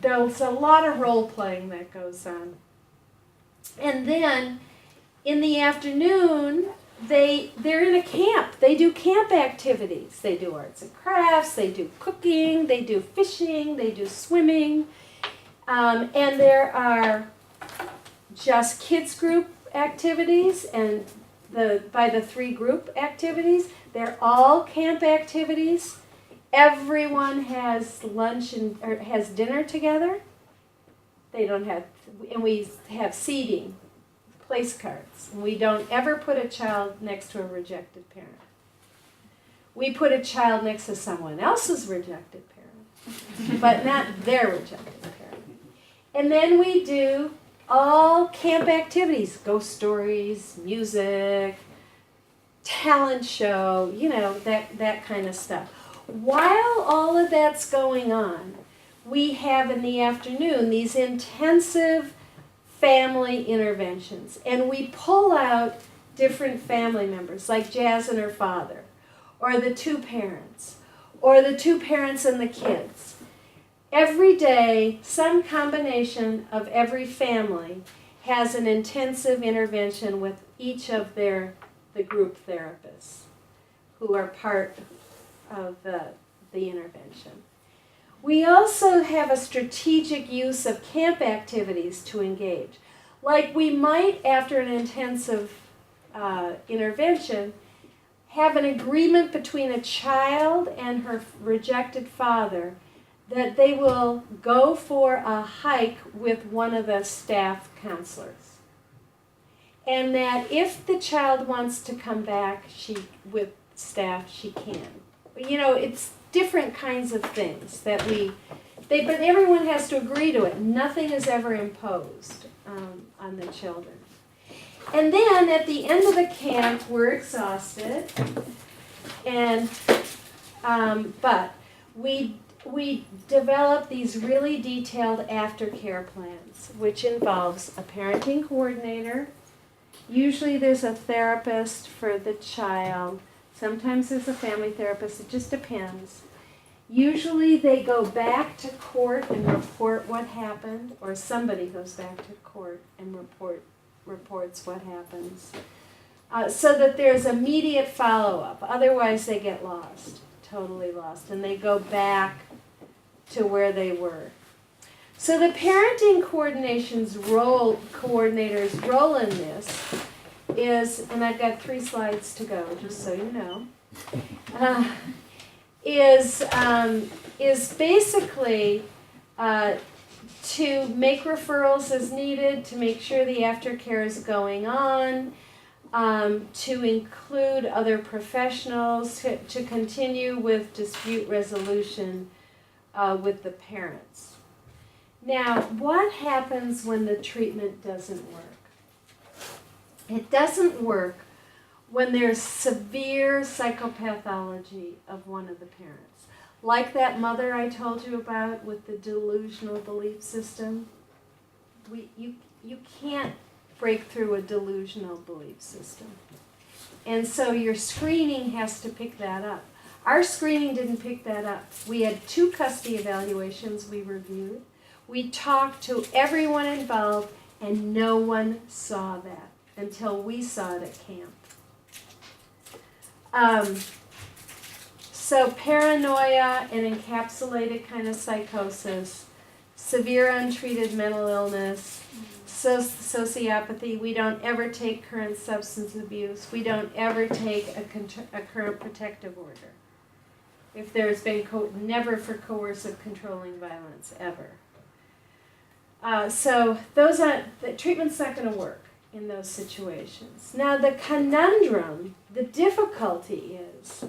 there's a lot of role-playing that goes on. And then in the afternoon, they're in a camp. They do camp activities. They do arts and crafts, they do cooking, they do fishing, they do swimming. And there are just kids group activities, and by the 3 group activities, they're all camp activities. Everyone has lunch or has dinner together. And we have seating, place cards. And we don't ever put a child next to a rejected parent. We put a child next to someone else's rejected parent, but not their rejected parent. And then we do all camp activities, ghost stories, music, talent show, that kind of stuff. While all of that's going on, we have in the afternoon these intensive family interventions. And we pull out different family members, like Jazz and her father, or the 2 parents, or the 2 parents and the kids. Every day, some combination of every family has an intensive intervention with each of the group therapists who are part of the intervention. We also have a strategic use of camp activities to engage. Like we might, after an intensive intervention, have an agreement between a child and her rejected father that they will go for a hike with one of the staff counselors. And that if the child wants to come back with staff, she can. But it's different kinds of things that but everyone has to agree to it. Nothing is ever imposed on the children. And then at the end of the camp, we're exhausted, and but we develop these really detailed aftercare plans, which involves a parenting coordinator, Usually there's a therapist for the child. Sometimes there's a family therapist. It just depends. Usually they go back to court and report what happened, or somebody goes back to court and reports what happens, so that there's immediate follow-up. Otherwise they get lost, totally lost, and they go back to where they were. So the parenting coordinator's role in this is, and I've got 3 slides to go, just so you know, is basically to make referrals as needed, to make sure the aftercare is going on, to include other professionals, to continue with dispute resolution with the parents. Now, what happens when the treatment doesn't work? It doesn't work when there's severe psychopathology of one of the parents. Like that mother I told you about with the delusional belief system. You can't break through a delusional belief system. And so your screening has to pick that up. Our screening didn't pick that up. We had 2 custody evaluations we reviewed. We talked to everyone involved, and no one saw that until we saw it at camp. So paranoia and encapsulated kind of psychosis, severe untreated mental illness, sociopathy. We don't ever take current substance abuse. We don't ever take a current protective order. If there's been never for coercive controlling violence, ever. So the treatment's not going to work in those situations. Now the conundrum, the difficulty is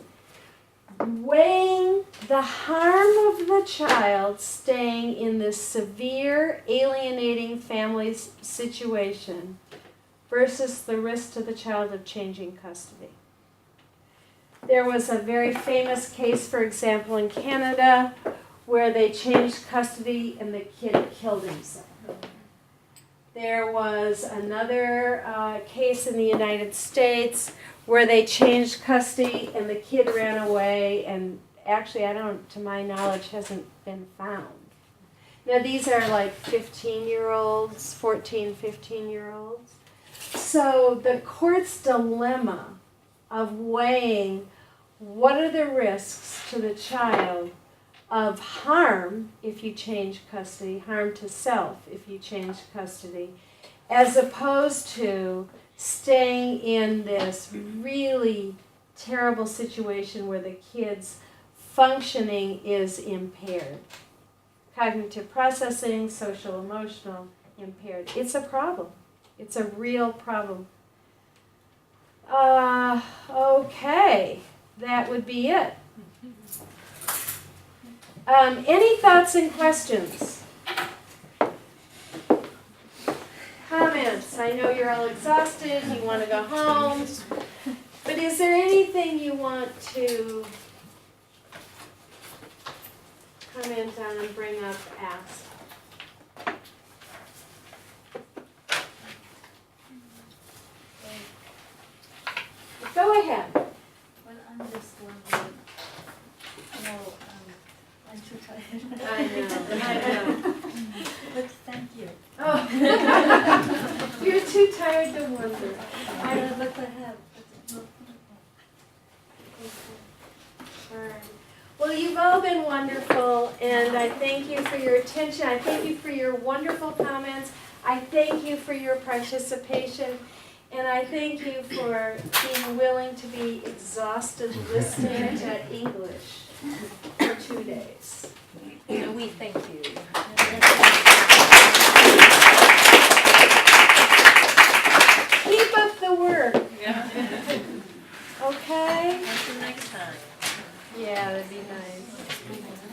weighing the harm of the child staying in this severe alienating family situation versus the risk to the child of changing custody. There was a very famous case, for example, in Canada, where they changed custody and the kid killed himself. There was another case in the United States where they changed custody and the kid ran away, and actually, to my knowledge, hasn't been found. Now these are like 15-year-olds, 14, 15-year-olds. So the court's dilemma of weighing what are the risks to the child of harm if you change custody, harm to self if you change custody, as opposed to staying in this really terrible situation where the kid's functioning is impaired. Cognitive processing, social, emotional, impaired. It's a problem. It's a real problem. Okay, that would be it. Any thoughts and questions? Comments? I know you're all exhausted, you want to go home, but is there anything you want to comment on and bring up, ask? Go ahead. Well, I'm just wondering, I'm too tired. I know. But thank you. Oh. You're too tired to wonder. But I have. All right. Well, you've all been wonderful, and I thank you for your attention. I thank you for your wonderful comments. I thank you for your participation, and I thank you for being willing to be exhausted listening to English for 2 days. And we thank you. Keep up the work. Yeah. Okay? Until next time. Yeah, that'd be nice.